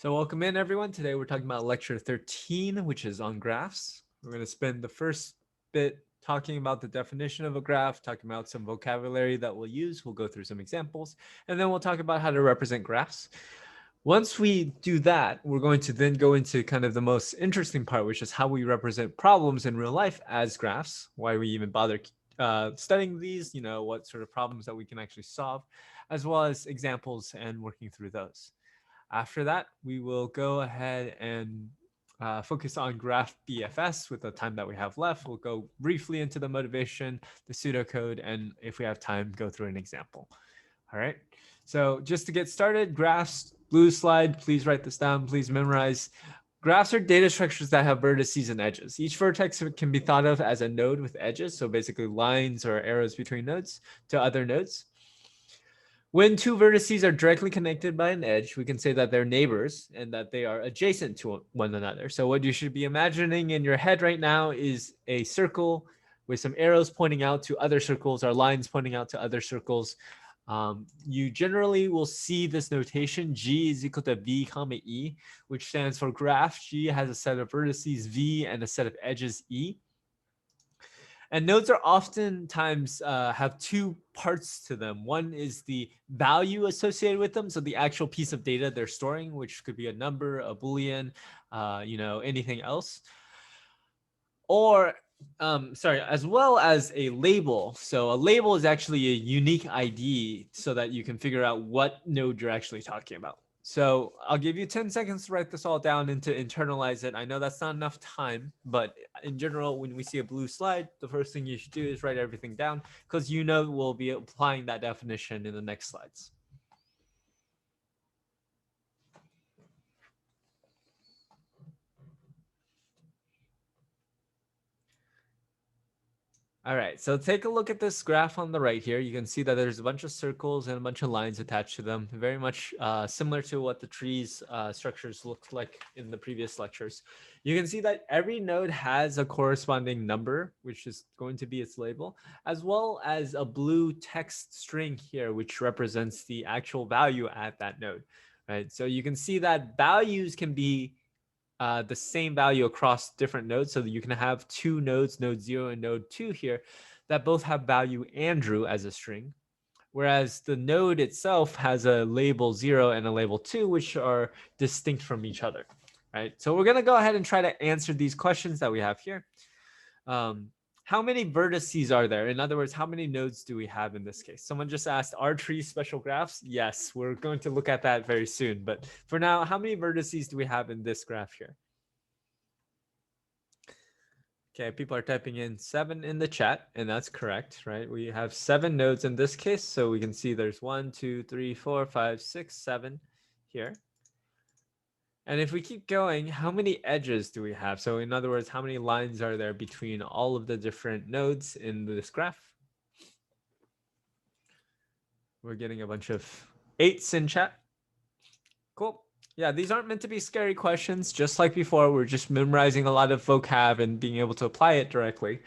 So welcome in everyone. Today we're talking about lecture 13, which is on graphs. We're going to spend the first bit talking about the definition of a graph, talking about some vocabulary that we'll use. We'll go through some examples, and then we'll talk about how to represent graphs. Once we do that, we're going to then go into kind of the most interesting part, which is how we represent problems in real life as graphs, why we even bother studying these, what sort of problems that we can actually solve, as well as examples and working through those. After that, we will go ahead and focus on graph BFS with the time that we have left. We'll go briefly into the motivation, the pseudocode, and if we have time, go through an example. All right. So just to get started, graphs, blue slide, please write this down, please memorize. Graphs are data structures that have vertices and edges. Each vertex can be thought of as a node with edges, so basically lines or arrows between nodes to other nodes. When two vertices are directly connected by an edge, we can say that they're neighbors and that they are adjacent to one another. So what you should be imagining in your head right now is a circle with some arrows pointing out to other circles or lines pointing out to other circles. You generally will see this notation, G is equal to V comma E, which stands for graph. G has a set of vertices V and a set of edges E. And nodes are oftentimes have two parts to them. One is the value associated with them, so the actual piece of data they're storing, which could be a number, a boolean, anything else. Or, as well as a label. So a label is actually a unique ID so that you can figure out what node you're actually talking about. So I'll give you 10 seconds to write this all down and to internalize it. I know that's not enough time, but in general, when we see a blue slide, the first thing you should do is write everything down because we'll be applying that definition in the next slides. All right, so take a look at this graph on the right here. You can see that there's a bunch of circles and a bunch of lines attached to them, very much similar to what the trees structures looked like in the previous lectures. You can see that every node has a corresponding number, which is going to be its label, as well as a blue text string here, which represents the actual value at that node, right? So you can see that values can be the same value across different nodes, so that you can have two nodes, node 0 and node 2 here, that both have value Andrew as a string, whereas the node itself has a label 0 and a label 2, which are distinct from each other, right? So we're going to go ahead and try to answer these questions that we have here. How many vertices are there? In other words, how many nodes do we have in this case? Someone just asked, are trees special graphs? Yes, we're going to look at that very soon. But for now, how many vertices do we have in this graph here? Okay, people are typing in 7 in the chat, and that's correct, right? We have 7 nodes in this case, so we can see there's 1, 2, 3, 4, 5, 6, 7 here. And if we keep going, how many edges do we have? So in other words, how many lines are there between all of the different nodes in this graph? We're getting a bunch of 8s in chat. Cool. Yeah, these aren't meant to be scary questions. Just like before, we're just memorizing a lot of vocab and being able to apply it directly.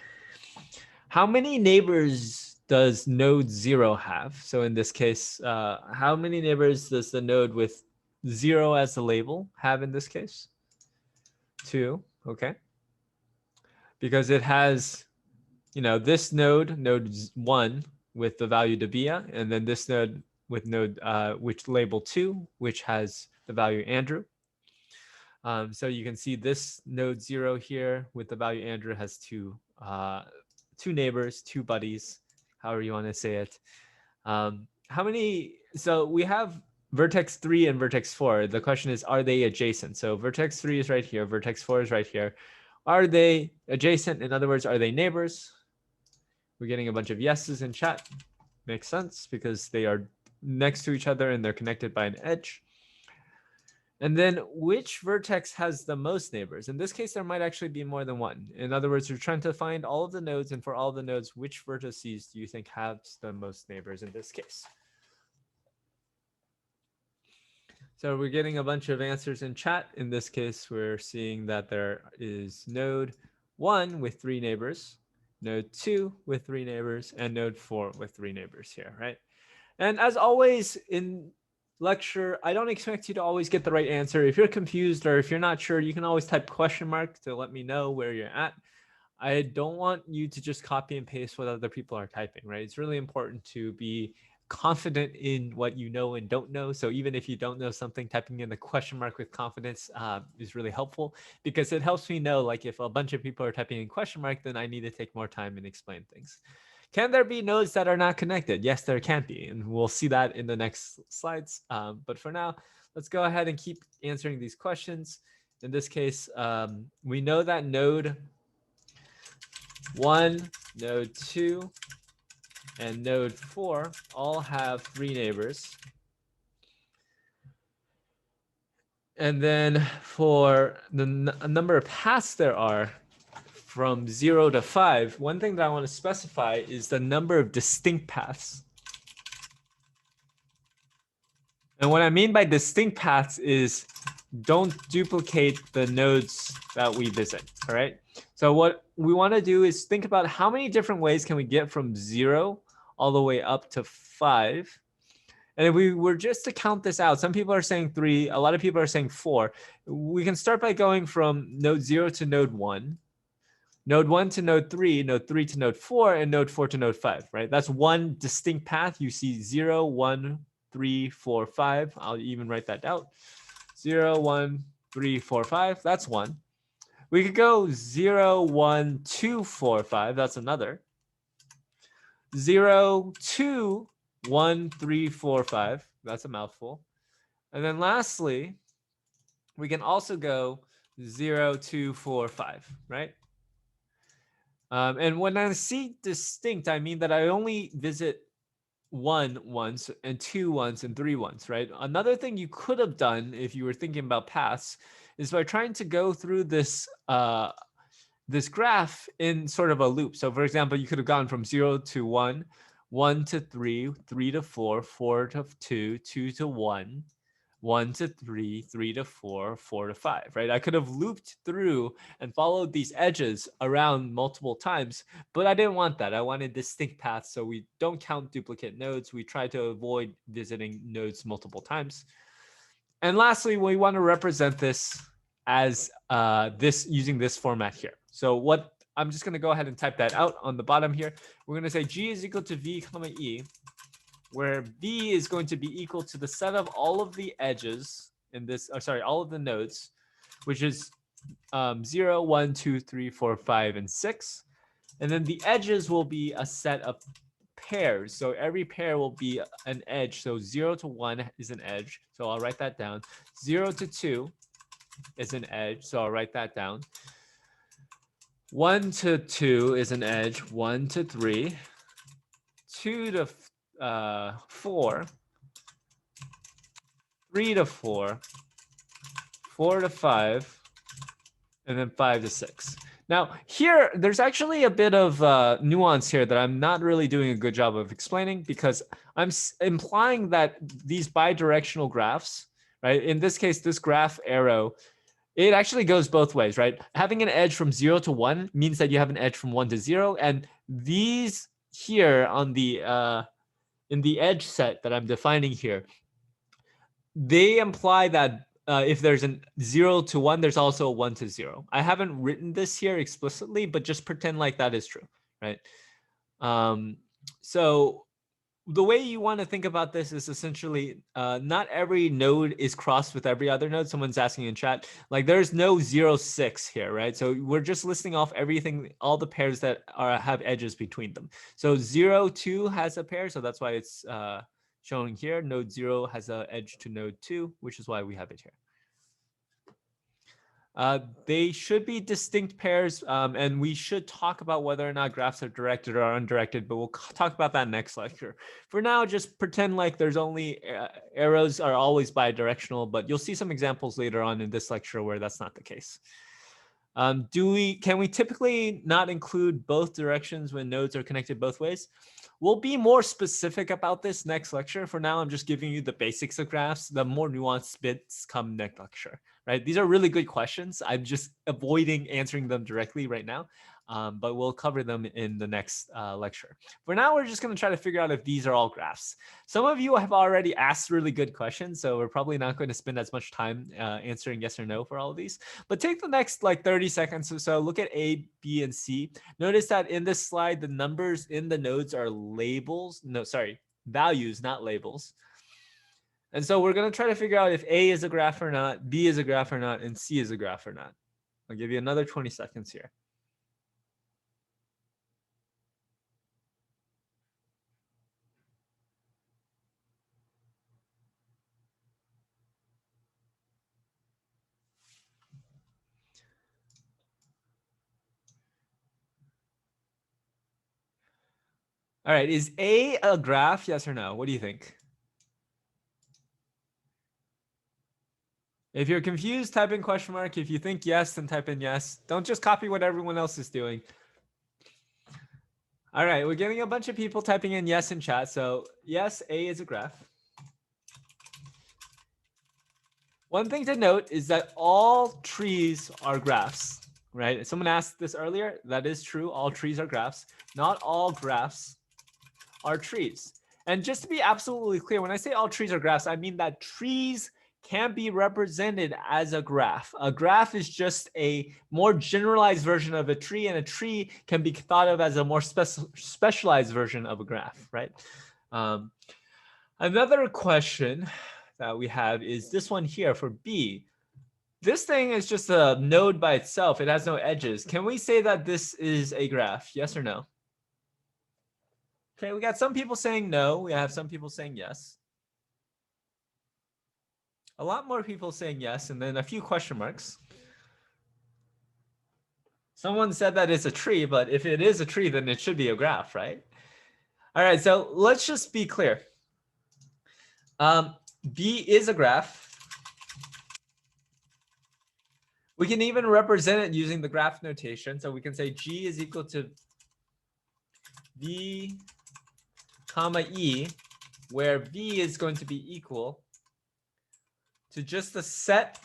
How many neighbors does node 0 have? So in this case, how many neighbors does the node with 0 as the label have in this case? 2, okay. Because it has, this node 1 with the value Debia, and then this node with node which label 2, which has the value Andrew. So you can see this node 0 here with the value Andrew has two neighbors, two buddies, however you want to say it. How many? So we have vertex 3 and vertex 4. The question is, are they adjacent? So vertex 3 is right here. Vertex 4 is right here. Are they adjacent? In other words, are they neighbors? We're getting a bunch of yeses in chat. Makes sense because they are next to each other and they're connected by an edge. And then which vertex has the most neighbors? In this case, there might actually be more than one. In other words, you're trying to find all of the nodes, and for all the nodes, which vertices do you think have the most neighbors in this case? So we're getting a bunch of answers in chat. In this case, we're seeing that there is node 1 with 3 neighbors, node 2 with 3 neighbors, and node 4 with 3 neighbors here, right? And as always, in lecture. I don't expect you to always get the right answer. If you're confused or if you're not sure, you can always type question mark to let me know where you're at. I don't want you to just copy and paste what other people are typing, right? It's really important to be confident in what you know and don't know. So even if you don't know something, typing in the question mark with confidence is really helpful, because it helps me know, like, if a bunch of people are typing in question mark, then I need to take more time and explain things. Can there be nodes that are not connected? Yes, there can be, and we'll see that in the next slides. But for now, let's go ahead and keep answering these questions. In this case, we know that node 1, node 2, and node 4 all have 3 neighbors. And then for the number of paths there are from 0 to 5, one thing that I want to specify is the number of distinct paths. And what I mean by distinct paths is don't duplicate the nodes that we visit, all right? So what we want to do is think about how many different ways can we get from 0 all the way up to 5. And if we were just to count this out, some people are saying 3, a lot of people are saying 4. We can start by going from node 0 to node 1, node 1 to node 3 to node 4, and node 4 to node 5, right? That's one distinct path. You see 0, 1, 3, 4, 5. I'll even write that down. 0, 1, 3, 4, 5. That's one. We could go 0, 1, 2, 4, 5. That's another. 0, 2, 1, 3, 4, 5. That's a mouthful. And then lastly, we can also go 0, 2, 4, 5, right? And when I see distinct, I mean that I only visit 1 once and 2 once and 3 once, right? Another thing you could have done if you were thinking about paths is by trying to go through this this graph in sort of a loop. So for example, you could have gone from 0 to 1, 1 to 3, 3 to 4, 4 to 2, 2 to 1, 1 to 3, 3 to 4, 4 to 5, right? I could have looped through and followed these edges around multiple times, but I didn't want that. I wanted distinct paths, so we don't count duplicate nodes. We try to avoid visiting nodes multiple times. And lastly, we want to represent this as using this format here. So what I'm just going to go ahead and type that out on the bottom here. We're going to say G is equal to V comma E, where V is going to be equal to the set of all of the edges in this, or sorry, all of the nodes, which is 0, 1, 2, 3, 4, 5, and 6. And then the edges will be a set of pairs. So every pair will be an edge. So 0 to 1 is an edge. So I'll write that down. 0 to 2 is an edge. So I'll write that down. 1 to 2 is an edge. 1 to 3. 2 to 4. 3 to 4. 4 to 5. And then 5 to 6. Now, here, there's actually a bit of nuance here that I'm not really doing a good job of explaining, because I'm implying that these bidirectional graphs, right? In this case, this graph arrow, it actually goes both ways, right? Having an edge from 0 to 1 means that you have an edge from 1 to 0. And these here on the in the edge set that I'm defining here, they imply that if there's a 0 to 1, there's also a 1 to 0. I haven't written this here explicitly, but just pretend like that is true, right? So the way you want to think about this is essentially not every node is crossed with every other node. Someone's asking in chat, like there's no 0, 6 here, right? So we're just listing off everything, all the pairs that have edges between them. So 0, 2 has a pair, so that's why it's showing here. Node 0 has an edge to node 2, which is why we have it here. They should be distinct pairs, and we should talk about whether or not graphs are directed or undirected, but we'll talk about that next lecture. For now, just pretend like there's only arrows are always bidirectional, but you'll see some examples later on in this lecture where that's not the case. Can we typically not include both directions when nodes are connected both ways? We'll be more specific about this next lecture. For now, I'm just giving you the basics of graphs. The more nuanced bits come next lecture, right? These are really good questions. I'm just avoiding answering them directly right now. but we'll cover them in the next lecture. For now, we're just going to try to figure out if these are all graphs. Some of you have already asked really good questions, so we're probably not going to spend as much time answering yes or no for all of these. But take the next like 30 seconds or so, look at A, B, and C. Notice that in this slide, the numbers in the nodes are labels. No, sorry, values, not labels. And so we're going to try to figure out if A is a graph or not, B is a graph or not, and C is a graph or not. I'll give you another 20 seconds here. All right, is A a graph? Yes or no? What do you think? If you're confused, type in question mark. If you think yes, then type in yes. Don't just copy what everyone else is doing. All right, we're getting a bunch of people typing in yes in chat. So yes, A is a graph. One thing to note is that all trees are graphs, right? Someone asked this earlier. That is true. All trees are graphs. Not all graphs are trees. And just to be absolutely clear, when I say all trees are graphs, I mean that trees can be represented as a graph. A graph is just a more generalized version of a tree, and a tree can be thought of as a more specialized version of a graph, right? Another question that we have is this one here for B. This thing is just a node by itself. It has no edges. Can we say that this is a graph? Yes or no? Okay, we got some people saying no. We have some people saying yes. A lot more people saying yes, and then a few question marks. Someone said that it's a tree, but if it is a tree, then it should be a graph, right? All right, so let's just be clear. B is a graph. We can even represent it using the graph notation. So we can say G is equal to V comma E, where V is going to be equal to just the set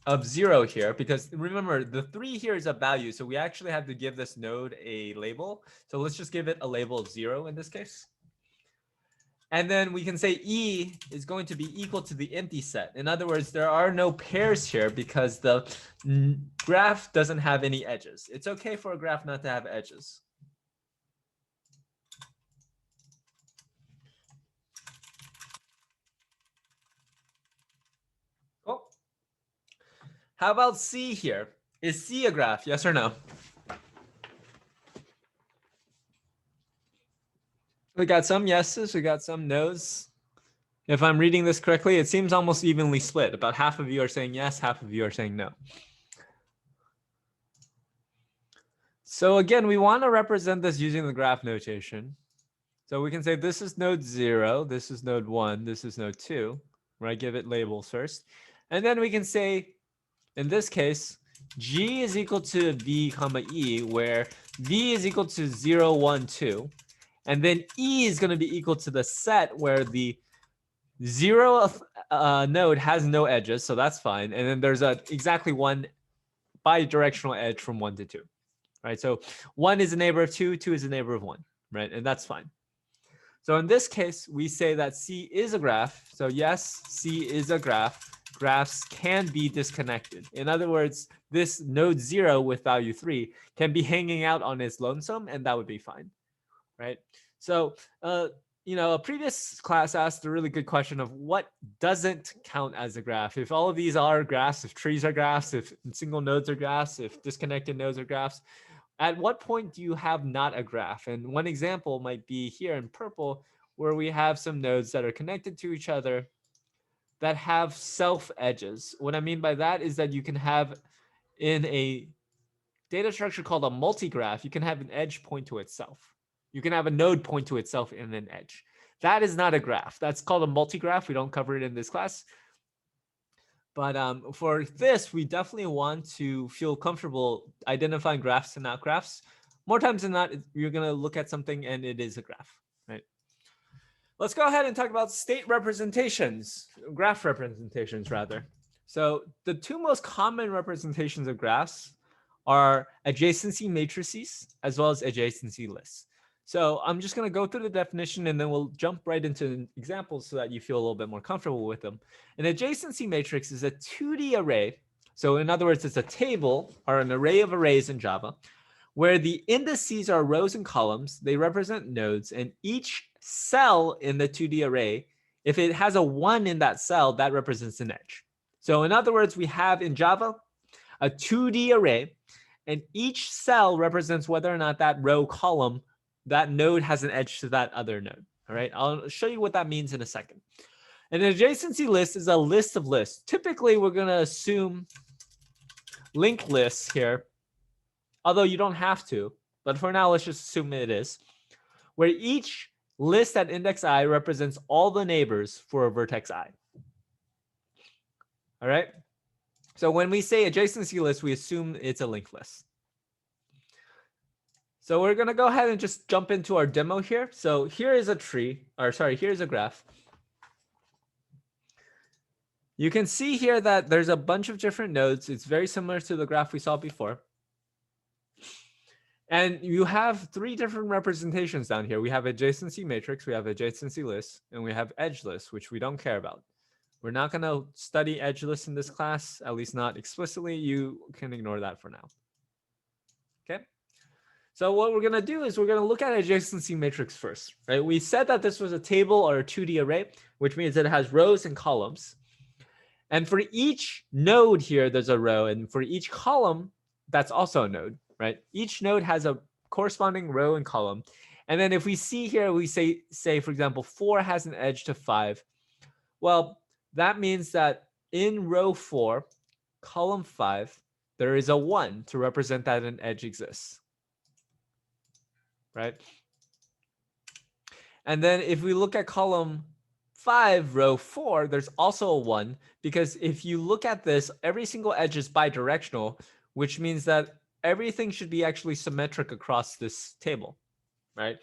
of 0 here, because remember the 3 here is a value, so we actually have to give this node a label. So let's just give it a label of 0 in this case. And then we can say E is going to be equal to the empty set. In other words, there are no pairs here because the graph doesn't have any edges. It's okay for a graph not to have edges. Cool. How about C here? Is C a graph? Yes or no? We got some yeses, we got some nos. If I'm reading this correctly, it seems almost evenly split. About half of you are saying yes, half of you are saying no. So again, we want to represent this using the graph notation. So we can say this is node 0, this is node 1, this is node 2, where I give it labels first. And then we can say, in this case, G is equal to V comma E, where V is equal to 0, 1, 2. And then E is going to be equal to the set where the 0 node has no edges, so that's fine. And then there's exactly one bidirectional edge from 1 to 2, right? So 1 is a neighbor of 2, 2 is a neighbor of 1, right? And that's fine. So in this case, we say that C is a graph. So yes, C is a graph. Graphs can be disconnected. In other words, this node 0 with value 3 can be hanging out on its lonesome, and that would be fine, right? So, a previous class asked a really good question of what doesn't count as a graph. If all of these are graphs, if trees are graphs, if single nodes are graphs, if disconnected nodes are graphs, at what point do you have not a graph? And one example might be here in purple, where we have some nodes that are connected to each other that have self edges. What I mean by that is that you can have in a data structure called a multigraph, you can have an edge point to itself. You can have a node point to itself in an edge. That is not a graph. That's called a multigraph. We don't cover it in this class. But for this, we definitely want to feel comfortable identifying graphs and not graphs. More times than not, you're going to look at something and it is a graph, right? Let's go ahead and talk about state representations, graph representations rather. So the two most common representations of graphs are adjacency matrices as well as adjacency lists. So I'm just going to go through the definition and then we'll jump right into examples so that you feel a little bit more comfortable with them. An adjacency matrix is a 2D array. So in other words, it's a table or an array of arrays in Java where the indices are rows and columns. They represent nodes, and each cell in the 2D array, if it has a 1 in that cell, that represents an edge. So in other words, we have in Java a 2D array, and each cell represents whether or not that row column, that node has an edge to that other node. All right, I'll show you what that means in a second. An adjacency list is a list of lists. Typically, we're going to assume linked lists here, although you don't have to. But for now, let's just assume it is, where each list at index I represents all the neighbors for a vertex I. All right. So when we say adjacency list, we assume it's a linked list. So we're going to go ahead and just jump into our demo here. So here is a tree, or sorry, here's a graph. You can see here that there's a bunch of different nodes. It's very similar to the graph we saw before. And you have 3 different representations down here. We have adjacency matrix, we have adjacency list, and we have edge list, which we don't care about. We're not going to study edge lists in this class, at least not explicitly. You can ignore that for now. Okay. So what we're going to do is we're going to look at adjacency matrix first, right? We said that this was a table or a 2D array, which means that it has rows and columns. And for each node here, there's a row. And for each column, that's also a node, right? Each node has a corresponding row and column. And then if we see here, we say, for example, 4 has an edge to 5. Well, that means that in row 4, column 5, there is a 1 to represent that an edge exists, right? And then if we look at column 5, row 4, there's also a 1, because if you look at this, every single edge is bidirectional, which means that everything should be actually symmetric across this table, right?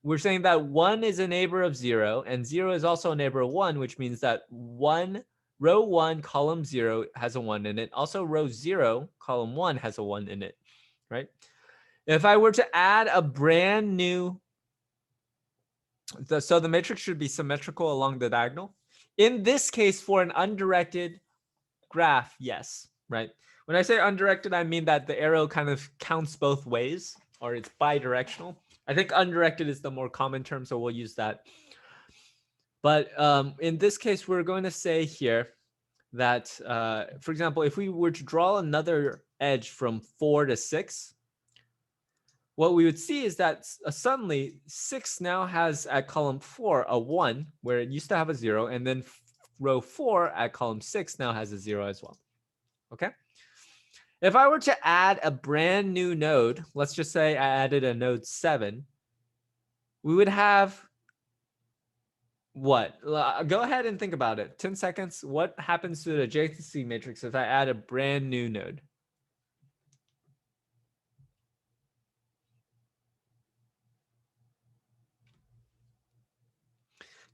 We're saying that 1 is a neighbor of 0, and 0 is also a neighbor of 1, which means that row 1, column 0 has a 1 in it. Also, row 0, column 1 has a 1 in it, right? If I were to add a brand new, so the matrix should be symmetrical along the diagonal. In this case, for an undirected graph, yes, right? When I say undirected, I mean that the arrow kind of counts both ways, or it's bidirectional. I think undirected is the more common term, so we'll use that. But in this case, we're going to say here that, for example, if we were to draw another edge from 4 to 6, what we would see is that suddenly 6 now has at column 4 a 1, where it used to have a 0, and then row 4 at column 6 now has a 0 as well. Okay. If I were to add a brand new node, let's just say I added a node 7, we would have what? Go ahead and think about it. 10 seconds. What happens to the adjacency matrix if I add a brand new node?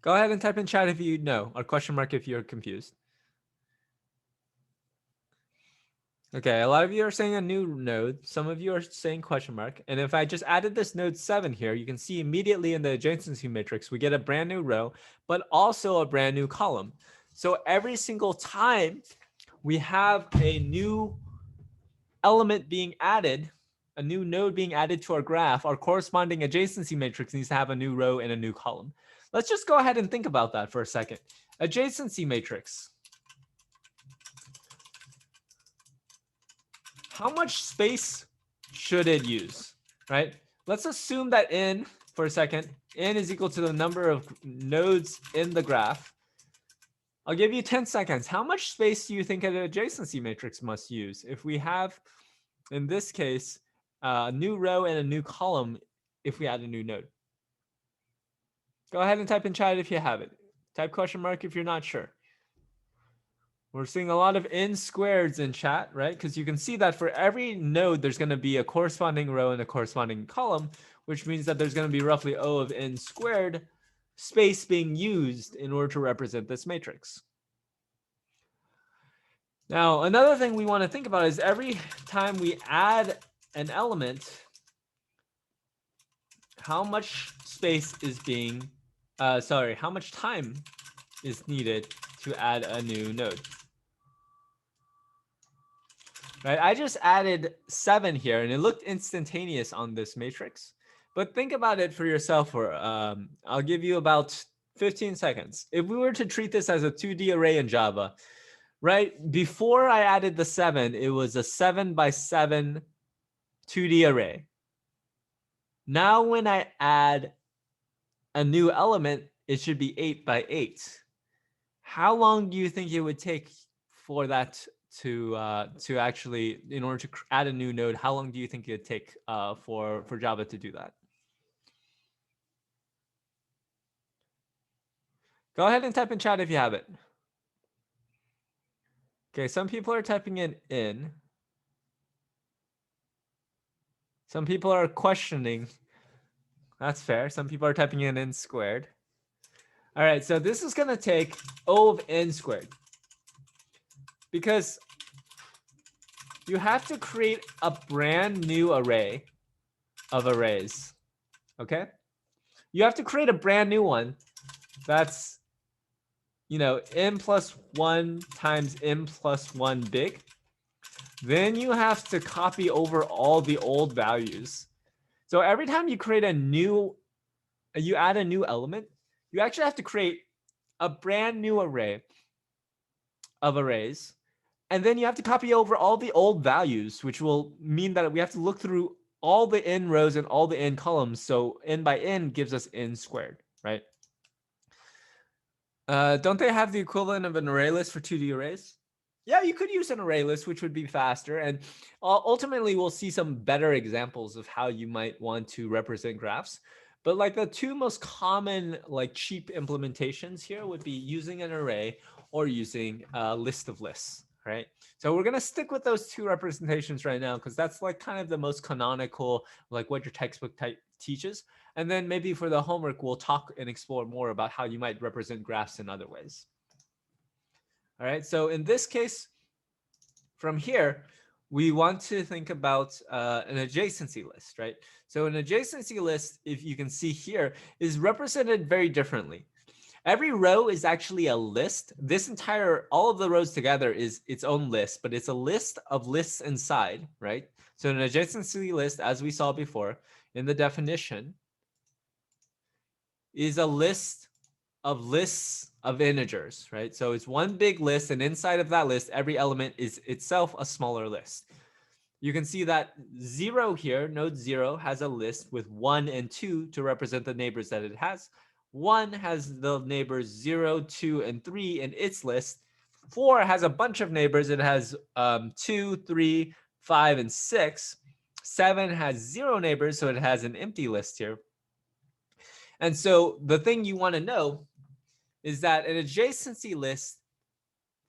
Go ahead and type in chat if you know, or question mark if you're confused. Okay, a lot of you are saying a new node. Some of you are saying question mark. And if I just added this node 7 here, you can see immediately in the adjacency matrix, we get a brand new row, but also a brand new column. So every single time we have a new element being added, a new node being added to our graph, our corresponding adjacency matrix needs to have a new row and a new column. Let's just go ahead and think about that for a second. Adjacency matrix. How much space should it use, right? Let's assume that n, for a second, n is equal to the number of nodes in the graph. I'll give you 10 seconds. How much space do you think an adjacency matrix must use? If we have, in this case, a new row and a new column, if we add a new node. Go ahead and type in chat if you have it. Type question mark if you're not sure. We're seeing a lot of n squareds in chat, right? Because you can see that for every node, there's going to be a corresponding row and a corresponding column, which means that there's going to be roughly O of n squared space being used in order to represent this matrix. Now, another thing we want to think about is every time we add an element, how much space is being, how much time is needed to add a new node. Right, I just added 7 here, and it looked instantaneous on this matrix. But think about it for yourself. For I'll give you about 15 seconds. If we were to treat this as a 2D array in Java, right? Before I added the 7, it was a 7 by 7 2D array. Now when I add a new element, it should be 8 by 8. How long do you think it would take for that to actually, in order to add a new node, how long do you think it'd take for Java to do that? Go ahead and type in chat if you have it. Okay, some people are typing it in. Some people are questioning. That's fair. Some people are typing in squared. All right, so this is going to take O of n squared. Because you have to create a brand new array of arrays. Okay? You have to create a brand new one that's, n plus 1 times n plus 1 big. Then you have to copy over all the old values. So every time you create you add a new element, you actually have to create a brand new array of arrays. And then you have to copy over all the old values, which will mean that we have to look through all the n rows and all the n columns. So n by n gives us n squared, right? Don't they have the equivalent of an array list for 2D arrays? Yeah, you could use an array list, which would be faster. And ultimately, we'll see some better examples of how you might want to represent graphs. But like the two most common, like cheap implementations here would be using an array or using a list of lists, right? So we're going to stick with those two representations right now, because that's like kind of the most canonical, like what your textbook teaches. And then maybe for the homework, we'll talk and explore more about how you might represent graphs in other ways. All right, so in this case, from here, we want to think about an adjacency list, right? So an adjacency list, if you can see here, is represented very differently. Every row is actually a list. All of the rows together is its own list, but it's a list of lists inside, right? So an adjacency list, as we saw before in the definition, is a list of lists of integers, right? So it's one big list, and inside of that list, every element is itself a smaller list. You can see that 0 here, node 0, has a list with 1 and 2 to represent the neighbors that it has. 1 has the neighbors 0, 2, and 3 in its list. 4 has a bunch of neighbors. It has 2, 3, 5, and 6. 7 has 0 neighbors, so it has an empty list here. And so the thing you want to know is that an adjacency list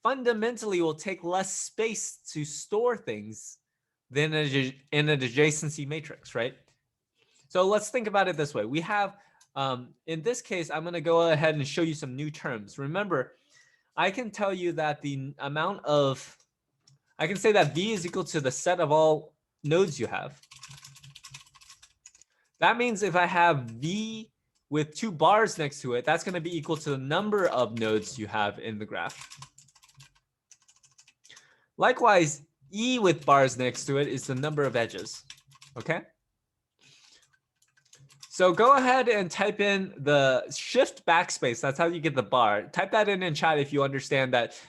fundamentally will take less space to store things than in an adjacency matrix, right? So let's think about it this way. We have, in this case, I'm going to go ahead and show you some new terms. Remember, I can tell you that I can say that V is equal to the set of all nodes you have. That means if I have V with 2 bars next to it, that's going to be equal to the number of nodes you have in the graph. Likewise, E with bars next to it is the number of edges, okay? So go ahead and type in the shift backspace. That's how you get the bar. Type that in chat if you understand that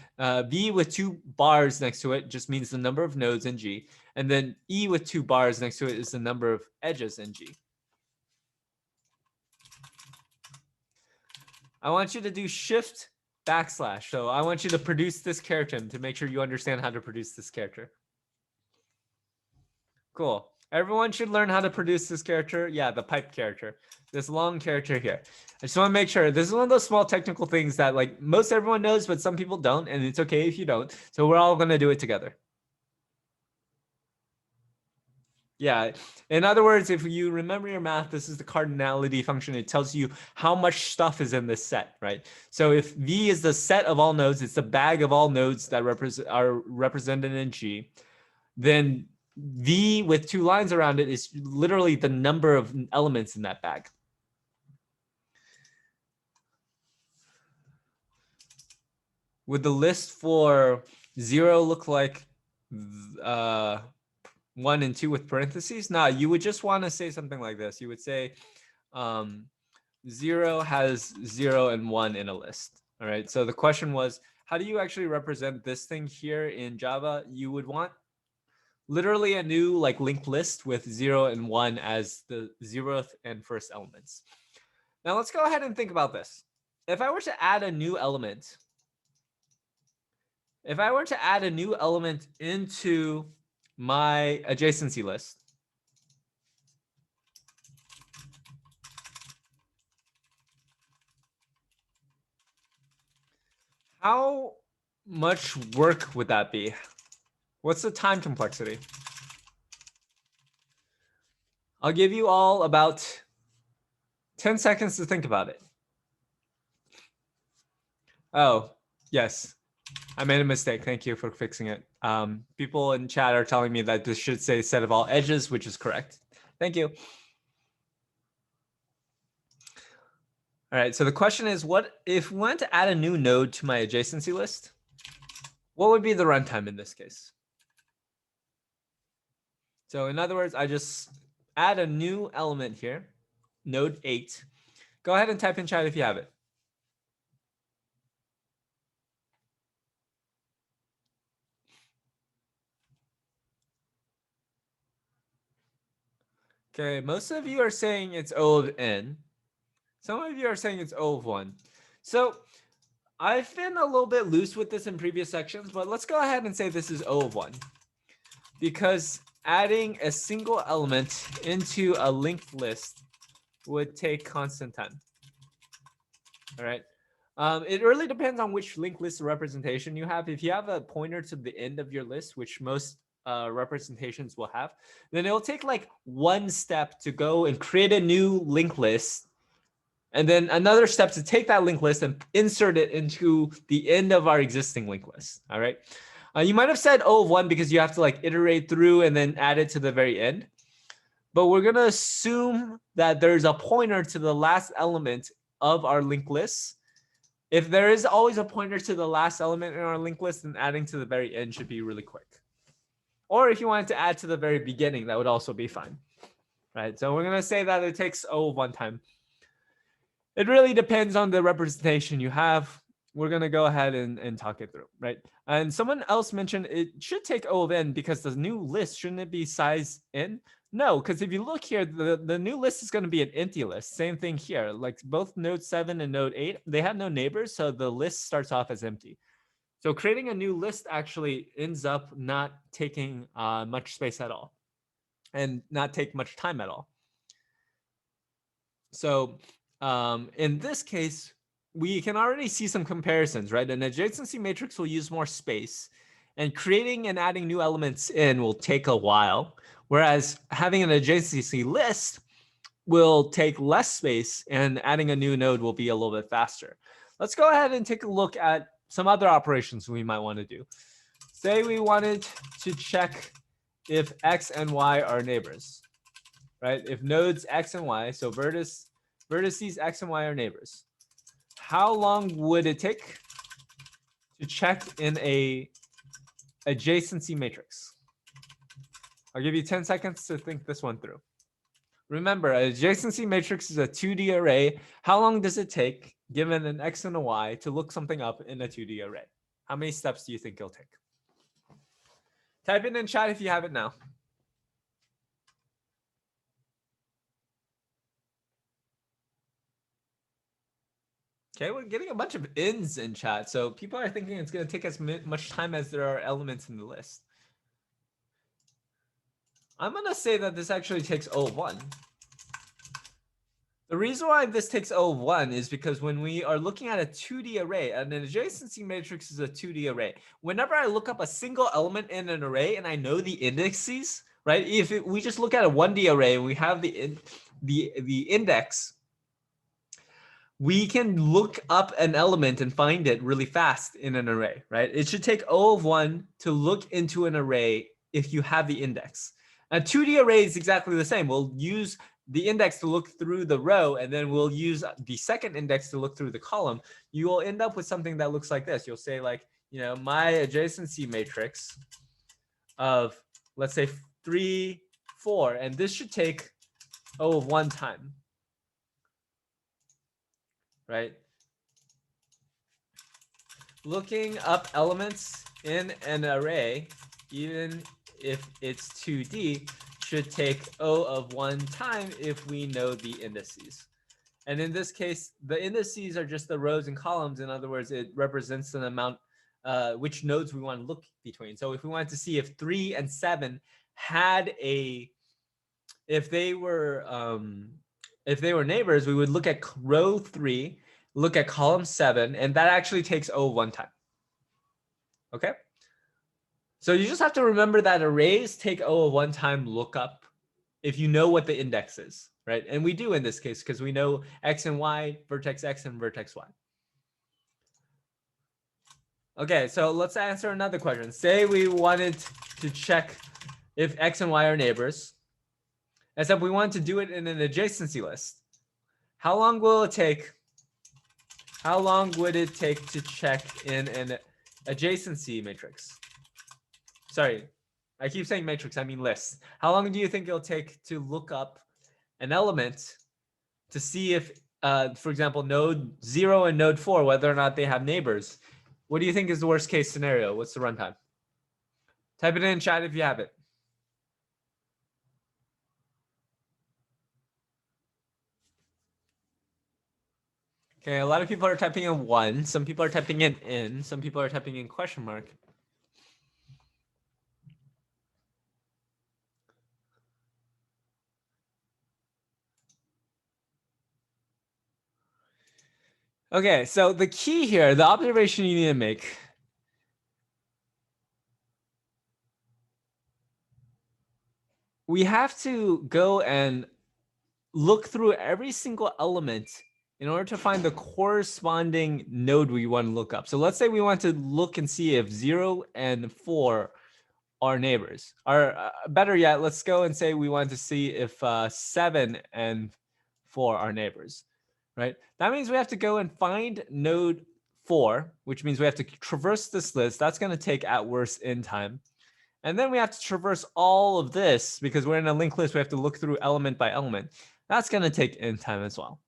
V with 2 bars next to it just means the number of nodes in G. And then E with 2 bars next to it is the number of edges in G. I want you to do shift backslash. So I want you to produce this character to make sure you understand how to produce this character. Cool. Everyone should learn how to produce this character. Yeah, the pipe character. This long character here. I just want to make sure. This is one of those small technical things that like most everyone knows, but some people don't. And it's okay if you don't. So we're all going to do it together. Yeah. In other words, if you remember your math, this is the cardinality function. It tells you how much stuff is in this set, right? So if V is the set of all nodes, it's the bag of all nodes that are represented in G, then V with two lines around it is literally the number of elements in that bag. Would the list for 0 look like 1 and 2 with parentheses? No, you would just want to say something like this. You would say 0 has 0 and 1 in a list. All right. So the question was, how do you actually represent this thing here in Java? You would want literally a new like linked list with 0 and 1 as the 0th and first elements. Now let's go ahead and think about this. If I were to add a new element, into my adjacency list, how much work would that be? What's the time complexity? I'll give you all about 10 seconds to think about it. Oh, yes. I made a mistake. Thank you for fixing it. People in chat are telling me that this should say set of all edges, which is correct. Thank you. All right, so the question is, what if we want to add a new node to my adjacency list? What would be the runtime in this case? So in other words, I just add a new element here, node 8. Go ahead and type in chat if you have it. Okay, most of you are saying it's O of n. Some of you are saying it's O of 1. So I've been a little bit loose with this in previous sections, but let's go ahead and say this is O of 1. Because adding a single element into a linked list would take constant time. All right. It really depends on which linked list representation you have. If you have a pointer to the end of your list, which most representations will have, then it'll take like one step to go and create a new linked list, and then another step to take that linked list and insert it into the end of our existing linked list. All right. You might have said O of 1 because you have to like iterate through and then add it to the very end. But we're going to assume that there's a pointer to the last element of our linked list. If there is always a pointer to the last element in our linked list, then adding to the very end should be really quick. Or if you wanted to add to the very beginning, that would also be fine. Right? So we're going to say that it takes O of 1 time. It really depends on the representation you have. We're going to go ahead and talk it through, right? And someone else mentioned it should take O of n because the new list, shouldn't it be size n? No, because if you look here, the new list is going to be an empty list. Same thing here. Like both node 7 and node 8, they have no neighbors, so the list starts off as empty. So creating a new list actually ends up not taking much space at all and not take much time at all. So in this case, we can already see some comparisons, right? An adjacency matrix will use more space, and creating and adding new elements in will take a while, whereas having an adjacency list will take less space, and adding a new node will be a little bit faster. Let's go ahead and take a look at some other operations we might want to do. Say we wanted to check if x and y are neighbors, right? If nodes x and y, so vertices x and y are neighbors, how long would it take to check in a adjacency matrix? I'll give you 10 seconds to think this one through. Remember, an adjacency matrix is a 2D array. How long does it take, given an x and a y, to look something up in a 2D array? How many steps do you think it'll take? Type it in chat if you have it now. Okay, we're getting a bunch of ins in chat, so people are thinking it's going to take as much time as there are elements in the list. I'm going to say that this actually takes O of 1. The reason why this takes O of 1 is because when we are looking at a 2D array, and an adjacency matrix is a 2D array, whenever I look up a single element in an array and I know the indexes, right? If we just look at a 1D array and we have the index, we can look up an element and find it really fast in an array, right? It should take O of 1 to look into an array if you have the index. A 2D array is exactly the same. We'll use the index to look through the row, and then we'll use the second index to look through the column. You will end up with something that looks like this. You'll say like, my adjacency matrix of, let's say 3, 4, and this should take O of 1 time, right? Looking up elements in an array, even if it's 2D, should take O of 1 time if we know the indices. And in this case, the indices are just the rows and columns. In other words, it represents an amount, which nodes we want to look between. So if we wanted to see if 3 and 7 had if they were neighbors, we would look at row 3, look at column 7, and that actually takes O of 1 time. Okay? So you just have to remember that arrays take O of 1 time lookup if you know what the index is, right? And we do in this case because we know X and Y, vertex X and vertex Y. Okay, so let's answer another question. Say we wanted to check if X and Y are neighbors, except we want to do it in an adjacency list. How long will it take? How long would it take to check in an adjacency matrix? Sorry, I keep saying matrix, I mean list. How long do you think it'll take to look up an element to see if, for example, node 0 and node 4, whether or not they have neighbors? What do you think is the worst case scenario? What's the runtime? Type it in chat if you have it. Okay, a lot of people are typing in 1. Some people are typing in. Some people are typing in question mark. Okay, so the key here, the observation you need to make, we have to go and look through every single element in order to find the corresponding node we want to look up. So let's say we want to look and see if 0 and 4 are neighbors. Or better yet, let's go and say we want to see if 7 and 4 are neighbors, right? That means we have to go and find node 4, which means we have to traverse this list. That's going to take at worst n time. And then we have to traverse all of this because we're in a linked list. We have to look through element by element. That's going to take n time as well,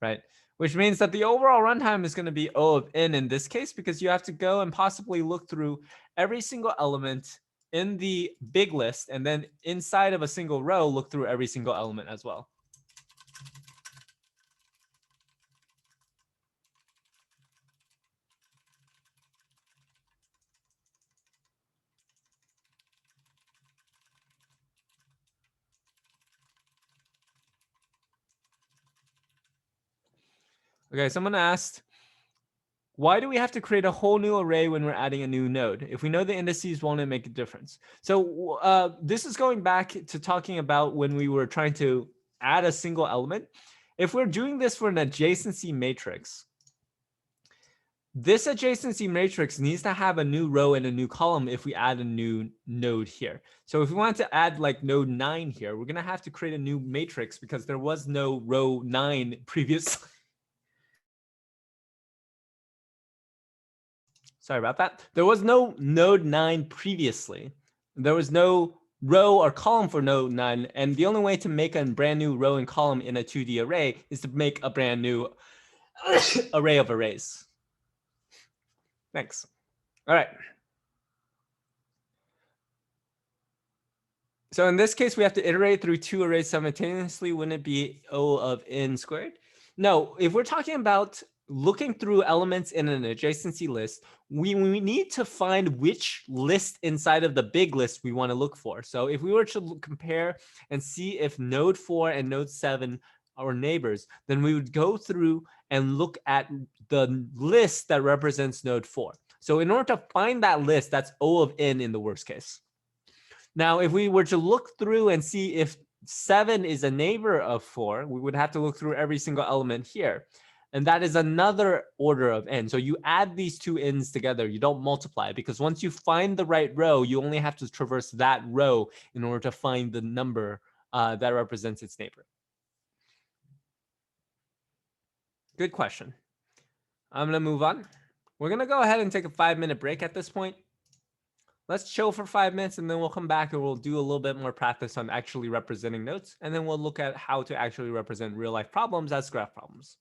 right? Which means that the overall runtime is going to be O of n in this case, because you have to go and possibly look through every single element in the big list, and then inside of a single row, look through every single element as well. Okay, someone asked, why do we have to create a whole new array when we're adding a new node? If we know the indices, won't it make a difference? So this is going back to talking about when we were trying to add a single element. If we're doing this for an adjacency matrix, this adjacency matrix needs to have a new row and a new column if we add a new node here. So if we want to add like node 9 here, we're going to have to create a new matrix because there was no row 9 previously. Sorry about that. There was no node 9 previously. There was no row or column for node 9. And the only way to make a brand new row and column in a 2D array is to make a brand new array of arrays. Thanks. All right. So in this case, we have to iterate through 2 arrays simultaneously. Wouldn't it be O of n squared? No, if we're talking about looking through elements in an adjacency list, we need to find which list inside of the big list we want to look for. So if we were to compare and see if node 4 and node 7 are neighbors, then we would go through and look at the list that represents node 4. So in order to find that list, that's O of n in the worst case. Now, if we were to look through and see if 7 is a neighbor of 4, we would have to look through every single element here. And that is another order of n. So you add these two n's together. You don't multiply, because once you find the right row, you only have to traverse that row in order to find the number that represents its neighbor. Good question. I'm going to move on. We're going to go ahead and take a 5-minute break at this point. Let's chill for 5 minutes, and then we'll come back and we'll do a little bit more practice on actually representing nodes. And then we'll look at how to actually represent real life problems as graph problems.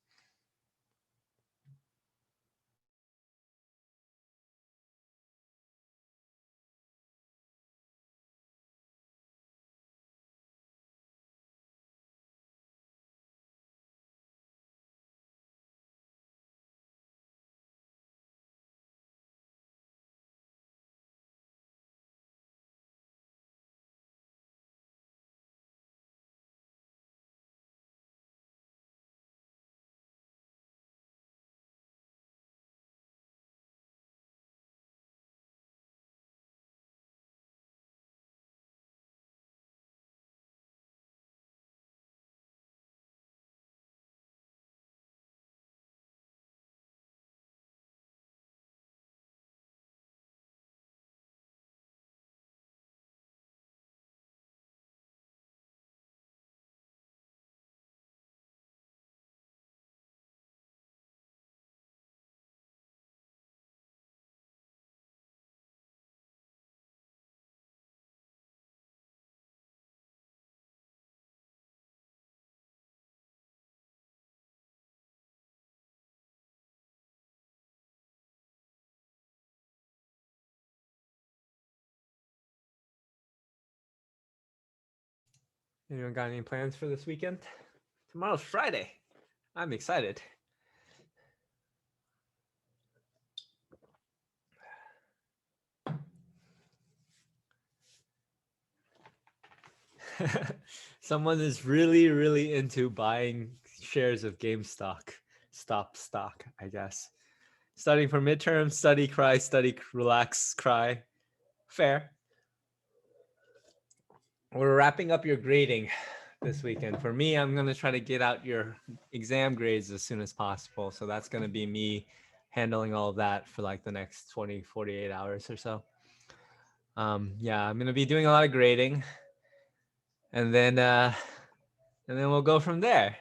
Anyone got any plans for this weekend? Tomorrow's Friday. I'm excited. Someone is really, really into buying shares of GameStop. Stock, I guess. Studying for midterm, study, cry, study, relax, cry. Fair. We're wrapping up your grading this weekend. For me, I'm going to try to get out your exam grades as soon as possible. So that's going to be me handling all of that for like the next 20, 48 hours or so. Yeah, I'm going to be doing a lot of grading. And then we'll go from there.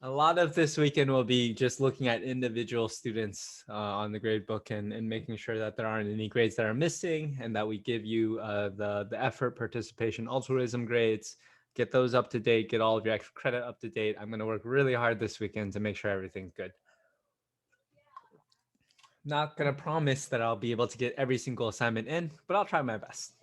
A lot of this weekend will be just looking at individual students on the grade book and making sure that there aren't any grades that are missing, and that we give you the effort, participation, altruism grades, get those up to date, get all of your extra credit up to date. I'm going to work really hard this weekend to make sure everything's good. Not going to promise that I'll be able to get every single assignment in, but I'll try my best.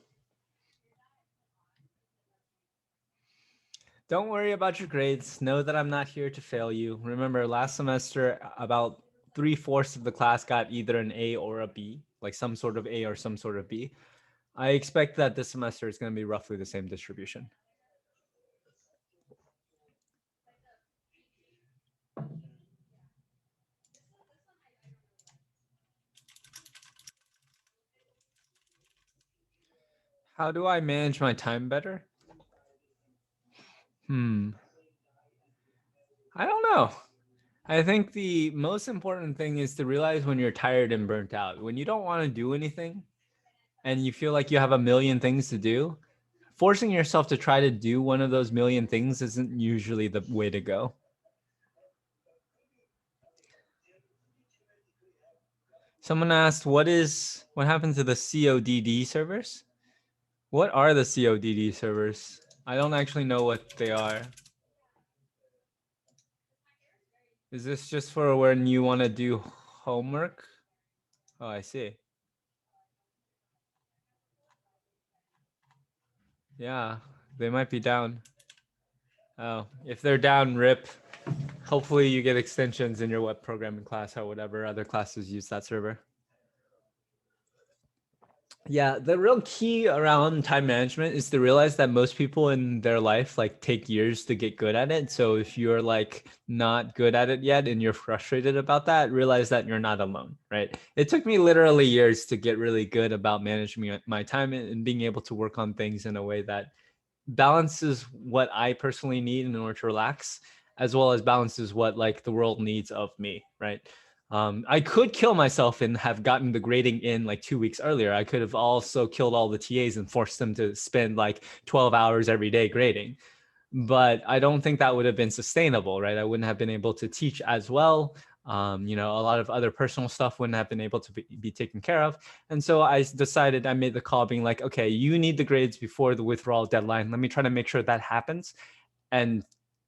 Don't worry about your grades. Know that I'm not here to fail you. Remember, last semester, about 3/4 of the class got either an A or a B, like some sort of A or some sort of B. I expect that this semester is going to be roughly the same distribution. How do I manage my time better? I don't know. I think the most important thing is to realize when you're tired and burnt out. When you don't want to do anything and you feel like you have a million things to do, forcing yourself to try to do one of those million things isn't usually the way to go. Someone asked, what happened to the CODD servers? What are the CODD servers? I don't actually know what they are. Is this just for when you want to do homework? Oh, I see. Yeah, they might be down. Oh, if they're down, rip. Hopefully you get extensions in your web programming class or whatever other classes use that server. Yeah, the real key around time management is to realize that most people in their life like take years to get good at it. So if you're like not good at it yet and you're frustrated about that, realize that you're not alone, right? It took me literally years to get really good about managing my time and being able to work on things in a way that balances what I personally need in order to relax, as well as balances what like the world needs of me, right? I could kill myself and have gotten the grading in like 2 weeks earlier. I could have also killed all the TAs and forced them to spend like 12 hours every day grading. But I don't think that would have been sustainable, right? I wouldn't have been able to teach as well. A lot of other personal stuff wouldn't have been able to be taken care of. And so I decided, I made the call being like, okay, you need the grades before the withdrawal deadline. Let me try to make sure that happens. And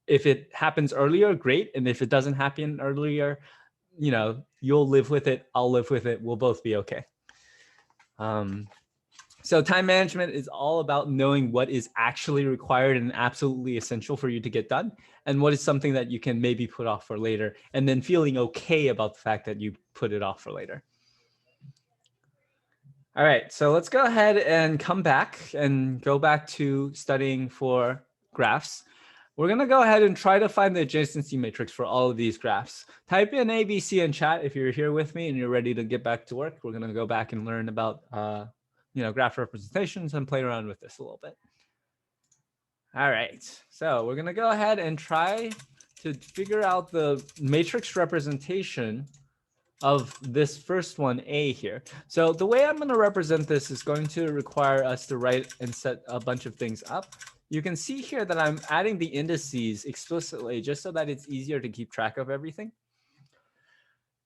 if it happens earlier, great. And if it doesn't happen earlier, you'll live with it. I'll live with it. We'll both be okay. So time management is all about knowing what is actually required and absolutely essential for you to get done, and what is something that you can maybe put off for later, and then feeling okay about the fact that you put it off for later. All right, so let's go ahead and come back and go back to studying for graphs. We're going to go ahead and try to find the adjacency matrix for all of these graphs. Type in ABC in chat if you're here with me and you're ready to get back to work. We're going to go back and learn about graph representations and play around with this a little bit. All right, so we're going to go ahead and try to figure out the matrix representation of this first one, A here. So the way I'm going to represent this is going to require us to write and set a bunch of things up. You can see here that I'm adding the indices explicitly just so that it's easier to keep track of everything.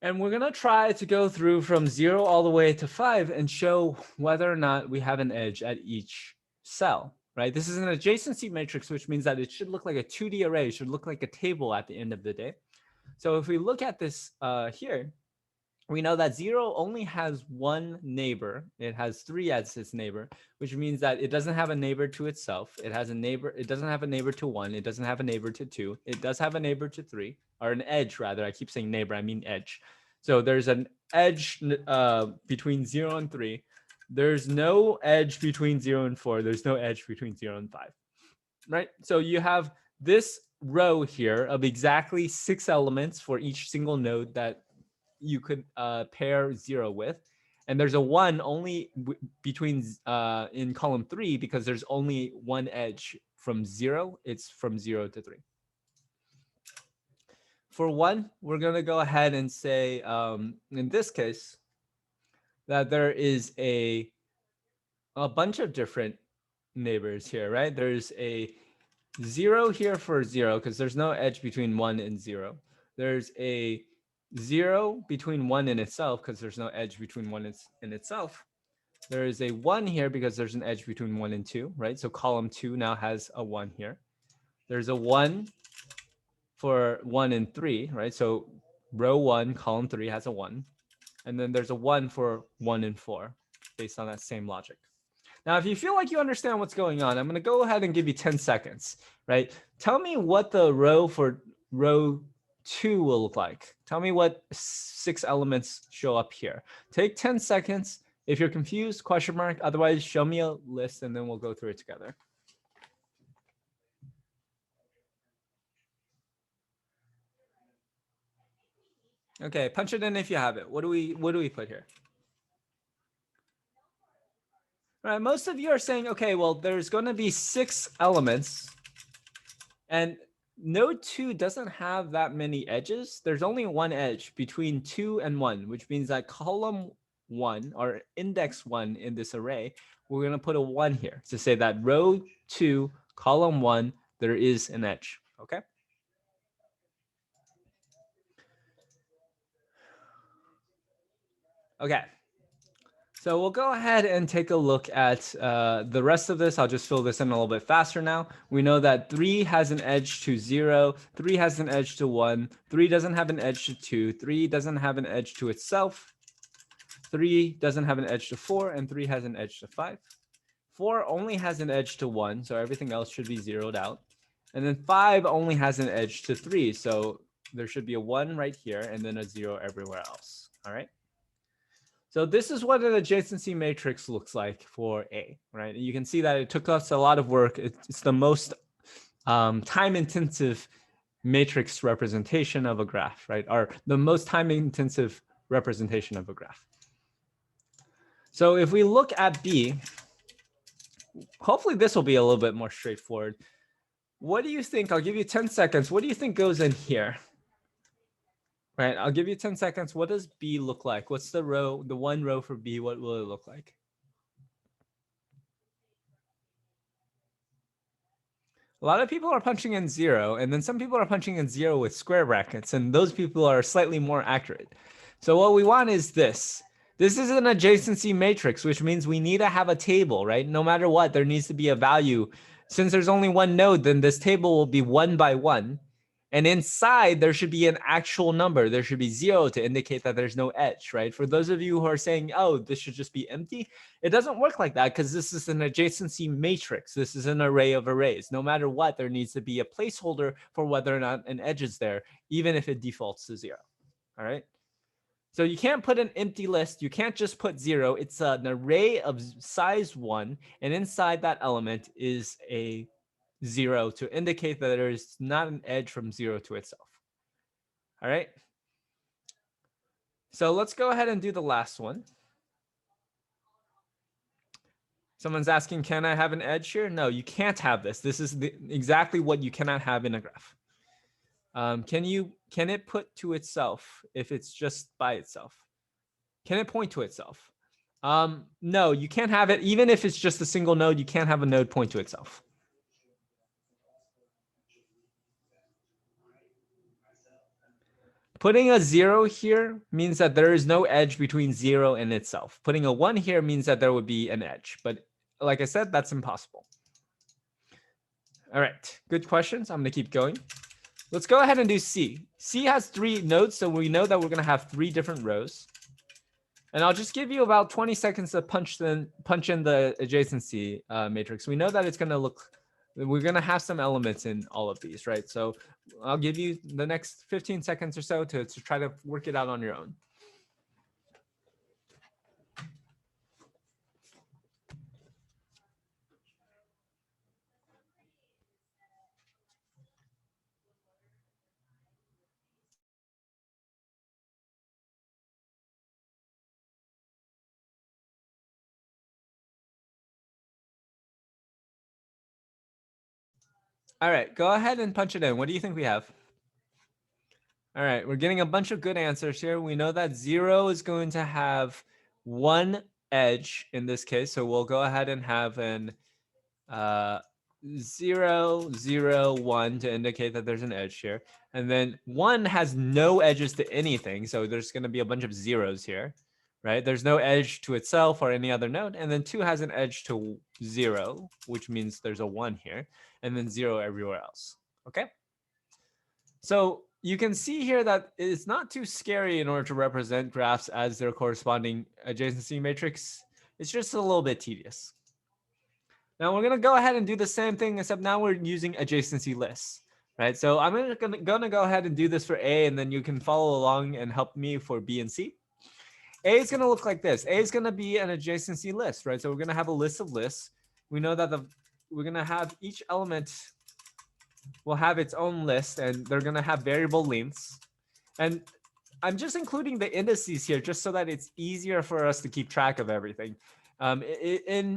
And we're going to try to go through from 0 all the way to 5 and show whether or not we have an edge at each cell, right? This is an adjacency matrix, which means that it should look like a 2D array. It should look like a table at the end of the day. So if we look at this here, we know that 0 only has one neighbor. It has 3 as its neighbor, which means that it doesn't have a neighbor to itself. It has a neighbor. It doesn't have a neighbor to 1. It doesn't have a neighbor to 2. It does have a neighbor to 3, or an edge rather. I keep saying neighbor, I mean edge. So there's an edge between 0 and 3. There's no edge between 0 and 4. There's no edge between 0 and 5, right? So you have this row here of exactly 6 elements for each single node that you could pair 0 with. And there's a 1 only between in column 3 because there's only one edge from 0. It's from 0 to 3. For 1, we're going to go ahead and say, in this case, that there is a bunch of different neighbors here, right? There's a 0 here for 0 because there's no edge between 1 and 0. There's a 0 between 1 and itself because there's no edge between 1 and itself. There is a 1 here because there's an edge between 1 and 2, right? So column 2 now has a 1 here. There's a 1 for 1 and 3, right? So row 1, column 3 has a 1. And then there's a 1 for 1 and 4 based on that same logic. Now, if you feel like you understand what's going on, I'm going to go ahead and give you 10 seconds, right? Tell me what the row for row 2 will look like. Tell me what 6 elements show up here. Take 10 seconds. If you're confused, question mark. Otherwise, show me a list and then we'll go through it together. Okay, punch it in if you have it. What do we put here? All right, most of you are saying, okay, well, there's going to be 6 elements, and node 2 doesn't have that many edges. There's only one edge between 2 and 1, which means that column 1 or index 1 in this array, we're going to put a 1 here to say that row 2, column 1, there is an edge. Okay. Okay. So we'll go ahead and take a look at the rest of this. I'll just fill this in a little bit faster now. We know that 3 has an edge to 0. 3 has an edge to 1. 3 doesn't have an edge to 2. 3 doesn't have an edge to itself. 3 doesn't have an edge to 4. And 3 has an edge to 5. 4 only has an edge to 1. So everything else should be zeroed out. And then 5 only has an edge to 3. So there should be a 1 right here and then a 0 everywhere else. All right. So this is what an adjacency matrix looks like for A, right? You can see that it took us a lot of work. It's the most time-intensive matrix representation of a graph, right? Or the most time-intensive representation of a graph. So if we look at B, hopefully this will be a little bit more straightforward. What do you think? I'll give you 10 seconds. What do you think goes in here? Right, I'll give you 10 seconds. What does B look like? What's the row, the one row for B? What will it look like? A lot of people are punching in 0, and then some people are punching in 0 with square brackets, and those people are slightly more accurate. So what we want is this. This is an adjacency matrix, which means we need to have a table, right? No matter what, there needs to be a value. Since there's only one node, then this table will be 1 by 1. And inside, there should be an actual number. There should be 0 to indicate that there's no edge, right? For those of you who are saying, oh, this should just be empty, it doesn't work like that because this is an adjacency matrix. This is an array of arrays. No matter what, there needs to be a placeholder for whether or not an edge is there, even if it defaults to 0, all right? So you can't put an empty list. You can't just put 0. It's an array of size 1, and inside that element is a 0 to indicate that there is not an edge from 0 to itself. All right. So let's go ahead and do the last one. Someone's asking, can I have an edge here? No, you can't have this. This is exactly what you cannot have in a graph. Can it put to itself if it's just by itself? Can it point to itself? No, you can't have it. Even if it's just a single node, you can't have a node point to itself. Putting a 0 here means that there is no edge between 0 and itself. Putting a 1 here means that there would be an edge. But like I said, that's impossible. All right, good questions. I'm going to keep going. Let's go ahead and do C. C has 3 nodes, so we know that we're going to have 3 different rows. And I'll just give you about 20 seconds to punch in the adjacency matrix. We know that it's going to look, we're going to have some elements in all of these, right? So I'll give you the next 15 seconds or so to try to work it out on your own. All right, go ahead and punch it in. What do you think we have? All right, we're getting a bunch of good answers here. We know that 0 is going to have 1 edge in this case. So we'll go ahead and have an 0, 0, 1 to indicate that there's an edge here. And then 1 has no edges to anything. So there's going to be a bunch of zeros here, right? There's no edge to itself or any other node. And then 2 has an edge to 0, which means there's a 1 here. And then 0 everywhere else. Okay. So you can see here that it's not too scary in order to represent graphs as their corresponding adjacency matrix. It's just a little bit tedious. Now we're going to go ahead and do the same thing, except now we're using adjacency lists, right? So I'm going to go ahead and do this for A, and then you can follow along and help me for B and C. A is going to look like this. A is going to be an adjacency list, right? So we're going to have a list of lists. We know that we're going to have each element will have its own list, and they're going to have variable lengths. And I'm just including the indices here just so that it's easier for us to keep track of everything. And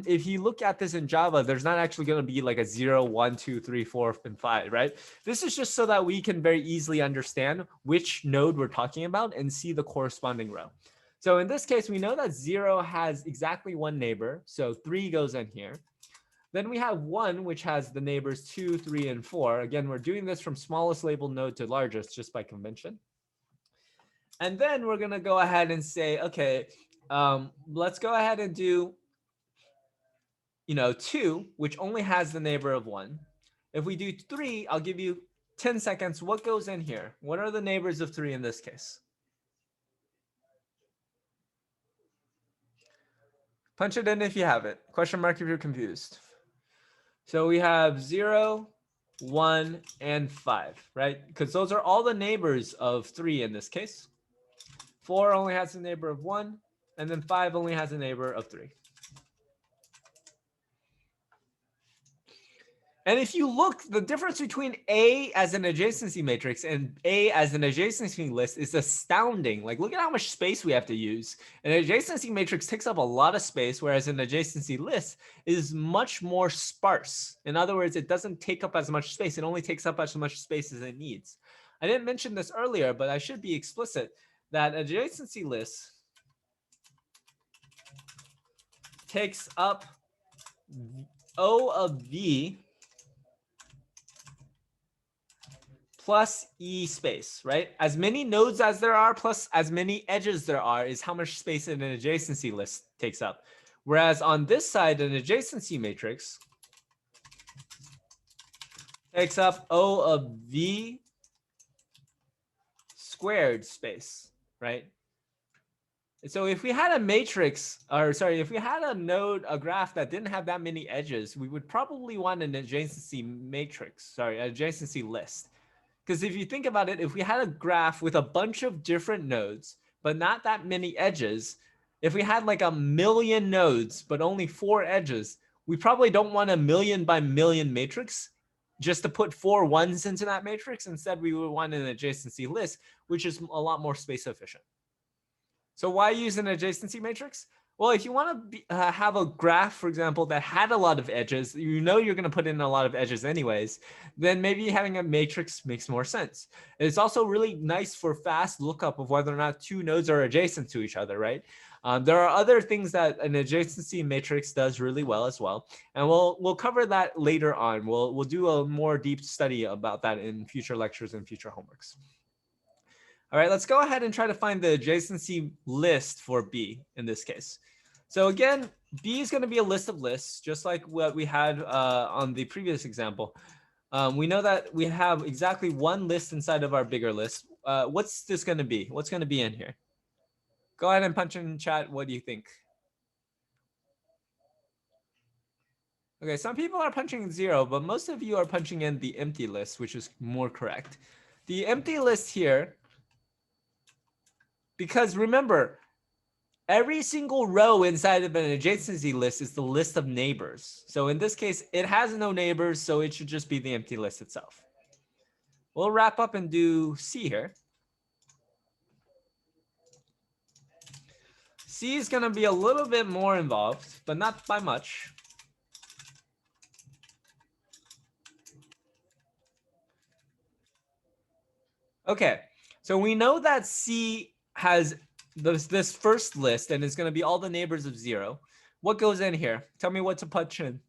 if you look at this in Java, there's not actually going to be like a 0, 1, 2, 3, 4, and 5, right? This is just so that we can very easily understand which node we're talking about and see the corresponding row. So in this case, we know that 0 has exactly 1 neighbor. So 3 goes in here. Then we have 1, which has the neighbors 2, 3, and 4. Again, we're doing this from smallest labeled node to largest just by convention. And then we're going to go ahead and say, okay, let's go ahead and do, 2, which only has the neighbor of 1. If we do 3, I'll give you 10 seconds. What goes in here? What are the neighbors of 3 in this case? Punch it in if you have it. Question mark if you're confused. So we have 0, 1, and 5, right? Because those are all the neighbors of 3 in this case. 4 only has a neighbor of 1. And then 5 only has a neighbor of 3. And if you look, the difference between A as an adjacency matrix and A as an adjacency list is astounding. Like, look at how much space we have to use. An adjacency matrix takes up a lot of space, whereas an adjacency list is much more sparse. In other words, it doesn't take up as much space. It only takes up as much space as it needs. I didn't mention this earlier, but I should be explicit that adjacency lists takes up O of V plus E space, right? As many nodes as there are plus as many edges there are is how much space an adjacency list takes up. Whereas on this side, an adjacency matrix takes up O of V squared space, right? So if we had a matrix, or sorry, if we had a node, a graph that didn't have that many edges, we would probably want an adjacency matrix, sorry, adjacency list. Because if you think about it, if we had a graph with a bunch of different nodes, but not that many edges, if we had like 1,000,000 nodes, but only 4 edges, we probably don't want a 1,000,000 by 1,000,000 matrix just to put 4 ones into that matrix. Instead, we would want an adjacency list, which is a lot more space efficient. So why use an adjacency matrix? Well, if you want to have a graph, for example, that had a lot of edges, you know you're going to put in a lot of edges anyways, then maybe having a matrix makes more sense. It's also really nice for fast lookup of whether or not 2 nodes are adjacent to each other, right? There are other things that an adjacency matrix does really well as well, and we'll cover that later on. We'll do a more deep study about that in future lectures and future homeworks. All right, let's go ahead and try to find the adjacency list for B in this case. So again, B is going to be a list of lists, just like what we had on the previous example. We know that we have exactly 1 list inside of our bigger list. What's this going to be? What's going to be in here? Go ahead and punch in chat. What do you think? Okay, some people are punching 0, but most of you are punching in the empty list, which is more correct. The empty list here, because remember, every single row inside of an adjacency list is the list of neighbors. So in this case, it has no neighbors, so it should just be the empty list itself. We'll wrap up and do C here. C is going to be a little bit more involved, but not by much. Okay, so we know that C has this first list, and it's going to be all the neighbors of 0. What goes in here? Tell me what to punch in.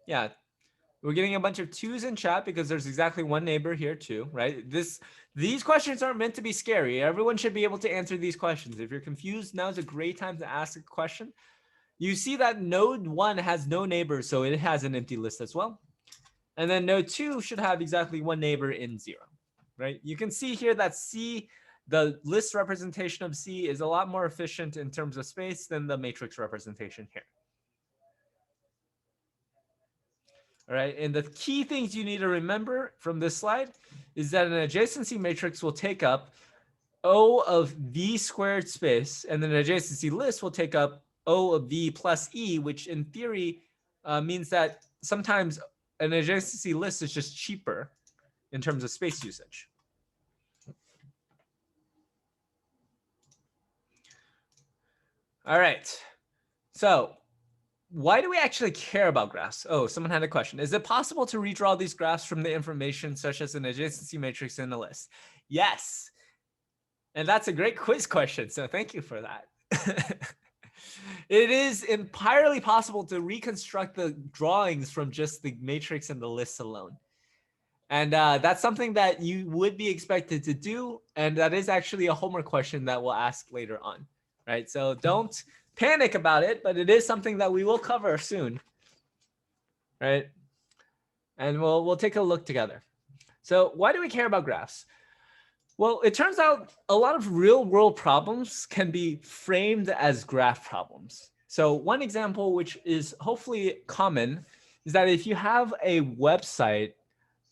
Yeah, we're getting a bunch of 2s in chat because there's exactly 1 neighbor here too, right? These questions aren't meant to be scary. Everyone should be able to answer these questions. If you're confused, now is a great time to ask a question. You see that node 1 has no neighbors, so it has an empty list as well. And then node 2 should have exactly 1 neighbor in 0, right? You can see here that C, the list representation of C, is a lot more efficient in terms of space than the matrix representation here. All right, and the key things you need to remember from this slide is that an adjacency matrix will take up O of V squared space, and then an adjacency list will take up O of V plus E, which in theory means that sometimes an adjacency list is just cheaper in terms of space usage. All right, so why do we actually care about graphs? Oh, someone had a question. Is it possible to redraw these graphs from the information such as an adjacency matrix in a list? Yes. And that's a great quiz question, so thank you for that. It is entirely possible to reconstruct the drawings from just the matrix and the list alone. And that's something that you would be expected to do. And that is actually a homework question that we'll ask later on, right? So don't panic about it, but it is something that we will cover soon, right? And we'll take a look together. So why do we care about graphs? Well, it turns out a lot of real world problems can be framed as graph problems. So one example, which is hopefully common, is that if you have a website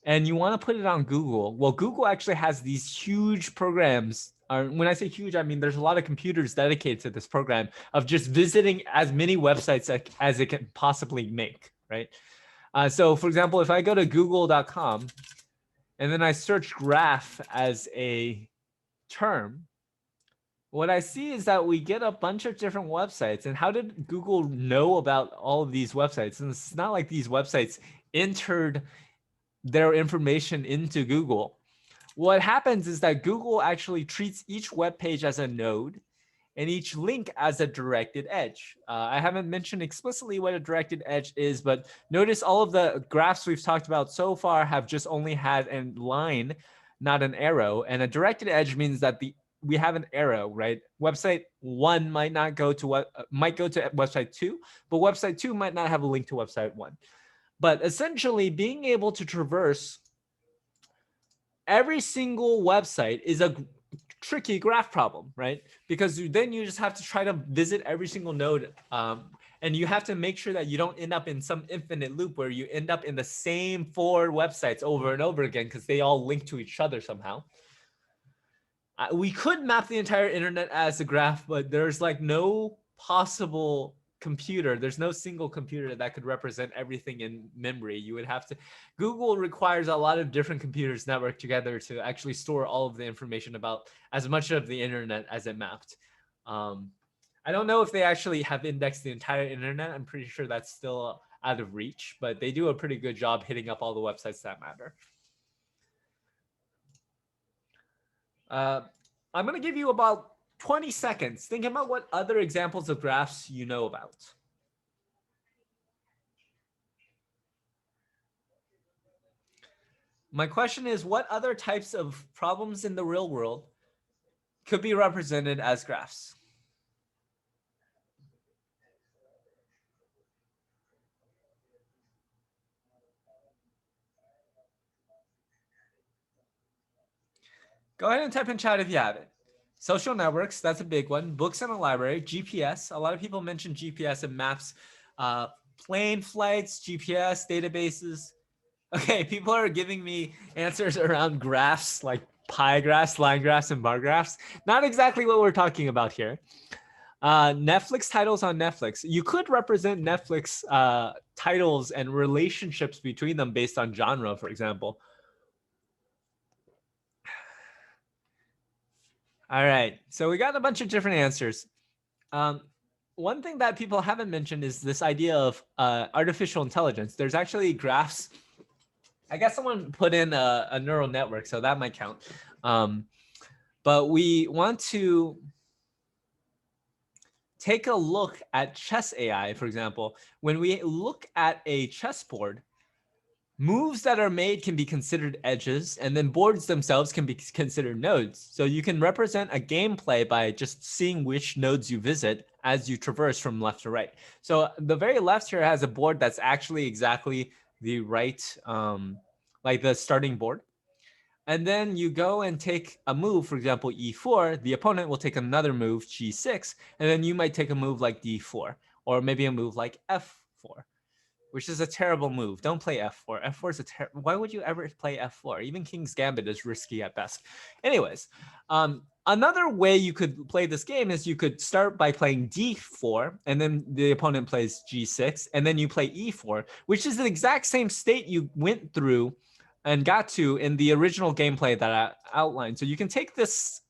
and you want to put it on Google, well, Google actually has these huge programs when I say huge, I mean there's a lot of computers dedicated to this program of just visiting as many websites as it can possibly make, right? So for example, if I go to google.com and then I search graph as a term, what I see is that we get a bunch of different websites. And how did Google know about all of these websites? And it's not like these websites entered their information into Google. What happens is that Google actually treats each web page as a node and each link as a directed edge. I haven't mentioned explicitly what a directed edge is, but notice all of the graphs we've talked about so far have just only had a line, not an arrow. And a directed edge means that we have an arrow, right? Website 1 might not go to might go to website 2, but website 2 might not have a link to website 1. But essentially, being able to traverse every single website is a tricky graph problem, right? Because then you just have to try to visit every single node, and you have to make sure that you don't end up in some infinite loop where you end up in the same 4 websites over and over again because they all link to each other somehow. We could map the entire internet as a graph, but there's like no possible computer. There's no single computer that could represent everything in memory. You would have to, Google requires a lot of different computers networked together to actually store all of the information about as much of the internet as it mapped. I don't know if they actually have indexed the entire internet. I'm pretty sure that's still out of reach, but they do a pretty good job hitting up all the websites that matter. I'm going to give you about 20 seconds. Think about what other examples of graphs you know about. My question is, what other types of problems in the real world could be represented as graphs? Go ahead and type in chat if you have it. Social networks, that's a big one. Books in a library, GPS. A lot of people mention GPS and maps. Plane flights, GPS, databases. Okay, people are giving me answers around graphs like pie graphs, line graphs, and bar graphs. Not exactly what we're talking about here. Netflix titles on Netflix. You could represent Netflix titles and relationships between them based on genre, for example. All right, so we got a bunch of different answers. One thing that people haven't mentioned is this idea of artificial intelligence. There's actually graphs. I guess someone put in a neural network, so that might count. But we want to take a look at chess AI, for example. When we look at a chessboard, moves that are made can be considered edges, and then boards themselves can be considered nodes. So you can represent a gameplay by just seeing which nodes you visit as you traverse from left to right. So the very left here has a board that's actually exactly the right, like the starting board. And then you go and take a move, for example, e4, the opponent will take another move, g6, and then you might take a move like d4, or maybe a move like f4. Which is a terrible move. Don't play f4. F4 is why would you ever play f4? Even King's Gambit is risky at best. Anyways, another way you could play this game is you could start by playing d4, and then the opponent plays g6, and then you play e4, which is the exact same state you went through and got to in the original gameplay that I outlined. So you can take this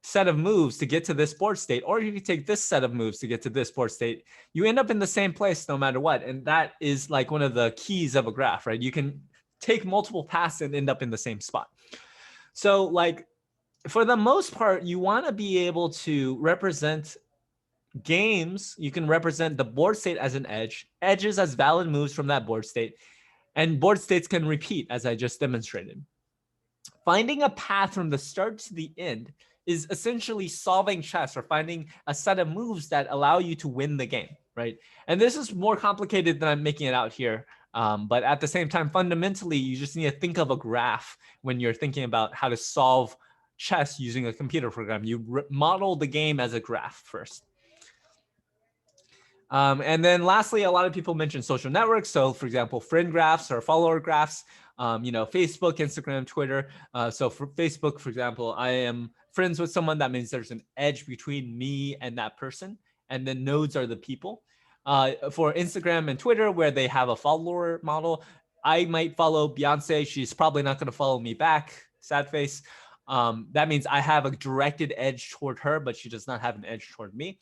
set of moves to get to this board state, or you can take this set of moves to get to this board state. You end up in the same place no matter what. And that is like one of the keys of a graph, right? You can take multiple paths and end up in the same spot. So like for the most part, you want to be able to represent games. You can represent the board state as an edge, edges as valid moves from that board state, and board states can repeat as I just demonstrated. Finding a path from the start to the end is essentially solving chess or finding a set of moves that allow you to win the game, right? And this is more complicated than I'm making it out here. But at the same time, fundamentally, you just need to think of a graph when you're thinking about how to solve chess using a computer program. You model the game as a graph first. And then lastly, a lot of people mention social networks. So for example, friend graphs or follower graphs, Facebook, Instagram, Twitter. So for Facebook, for example, I am friends with someone, that means there's an edge between me and that person. And then nodes are the people. For Instagram and Twitter, where they have a follower model, I might follow Beyonce. She's probably not going to follow me back. Sad face. That means I have a directed edge toward her, but she does not have an edge toward me.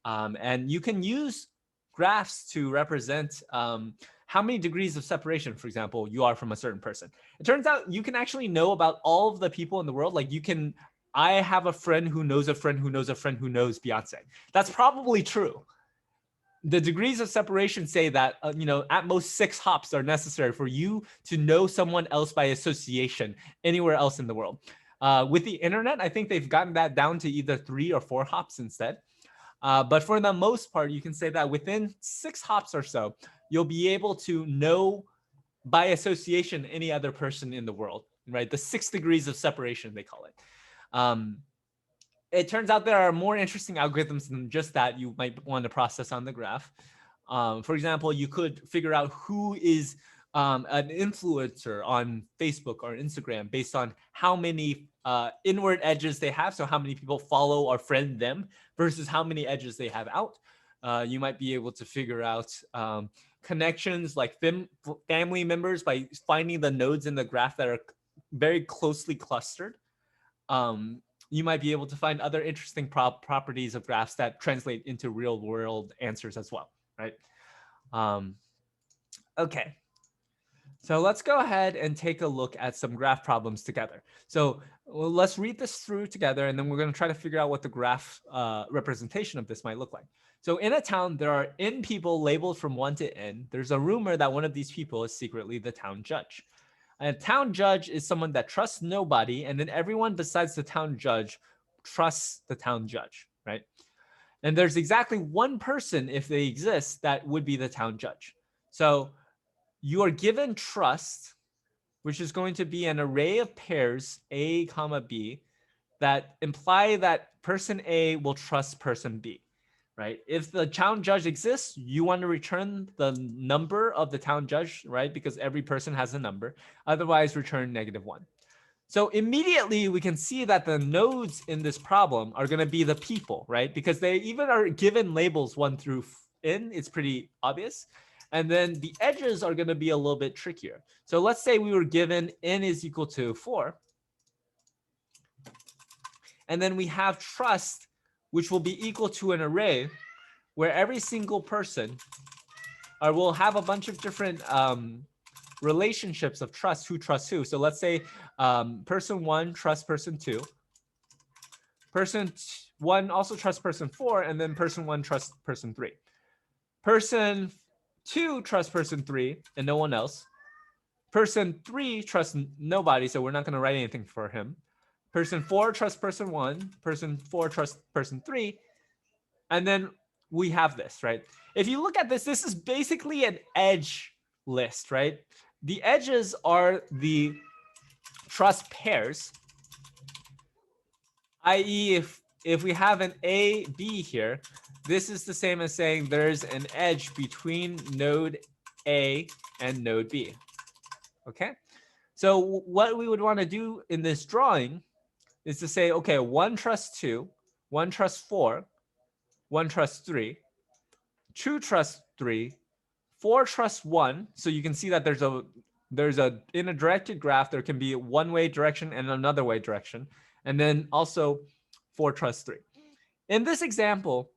And you can use graphs to represent how many degrees of separation, for example, you are from a certain person. It turns out you can actually know about all of the people in the world. Like I have a friend who knows a friend who knows a friend who knows Beyonce. That's probably true. The degrees of separation say that, at most 6 hops are necessary for you to know someone else by association anywhere else in the world. With the internet, I think they've gotten that down to either 3 or 4 hops instead. But for the most part, you can say that within 6 hops or so, you'll be able to know by association any other person in the world, right? The 6 degrees of separation, they call it. It turns out there are more interesting algorithms than just that you might want to process on the graph. For example, you could figure out who is an influencer on Facebook or Instagram based on how many inward edges they have. So how many people follow or friend them versus how many edges they have out. You might be able to figure out connections like family members by finding the nodes in the graph that are very closely clustered. You might be able to find other interesting properties of graphs that translate into real world answers as well, right? Okay. So let's go ahead and take a look at some graph problems together. So let's read this through together, and then we're going to try to figure out what the graph representation of this might look like. So in a town, there are n people labeled from 1 to n. There's a rumor that one of these people is secretly the town judge. A town judge is someone that trusts nobody, and then everyone besides the town judge trusts the town judge, right? And there's exactly one person, if they exist, that would be the town judge. So you are given trust, which is going to be an array of pairs A, comma B, that imply that person A will trust person B, right? If the town judge exists, you want to return the number of the town judge, right? Because every person has a number. Otherwise, return -1. So immediately we can see that the nodes in this problem are going to be the people, right? Because they even are given labels 1 through n. It's pretty obvious. And then the edges are going to be a little bit trickier. So let's say we were given n is equal to 4. And then we have trust, which will be equal to an array where every single person will have a bunch of different relationships of trust, who trusts who. So let's say person 1 trusts person 2. Person 1 also trusts person 4, and then person 1 trusts person 3. Person 2 trusts person 3 and no one else. Person 3 trusts nobody, so we're not going to write anything for him. Person 4 trusts person 1. Person 4 trusts person 3. And then we have this, right? If you look at this, this is basically an edge list, right? The edges are the trust pairs, i.e. if we have an A, B here, this is the same as saying there's an edge between node A and node B, okay? So what we would want to do in this drawing is to say, okay, 1 trusts 2, 1 trusts 4, 1 trusts 3, 2 trusts 3, 4 trusts 1. So you can see that in a directed graph, there can be a one-way direction and another way direction. And then also 4 trusts 3. In this example,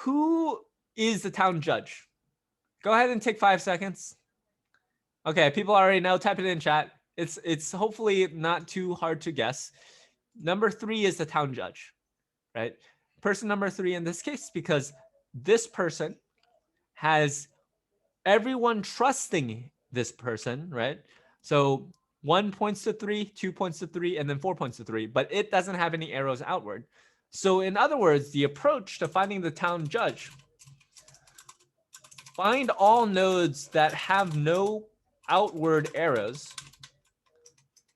who is the town judge? Go ahead and take 5 seconds. Okay, people already know. Type it in chat. It's hopefully not too hard to guess. Number 3 is the town judge, right? Person number 3 in this case, because this person has everyone trusting this person, right? So 1 points to 3, 2 points to 3, and then 4 points to 3, but it doesn't have any arrows outward. So in other words, the approach to finding the town judge, find all nodes that have no outward arrows.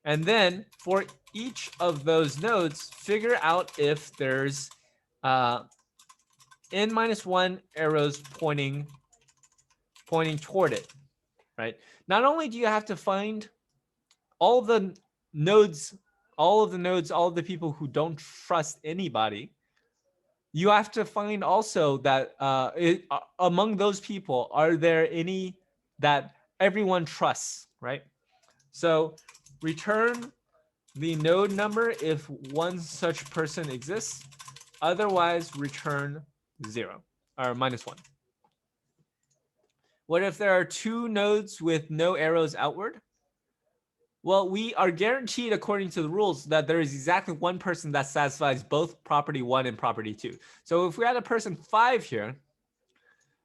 And then for each of those nodes, figure out if there's n-1 arrows pointing toward it, right? Not only do you have to find all the nodes all of the nodes, all of the people who don't trust anybody, you have to find also that among those people, are there any that everyone trusts, right? So return the node number if one such person exists. Otherwise, return 0 or -1. What if there are 2 nodes with no arrows outward? Well, we are guaranteed according to the rules that there is exactly one person that satisfies both property 1 and property 2. So if we had a person 5 here,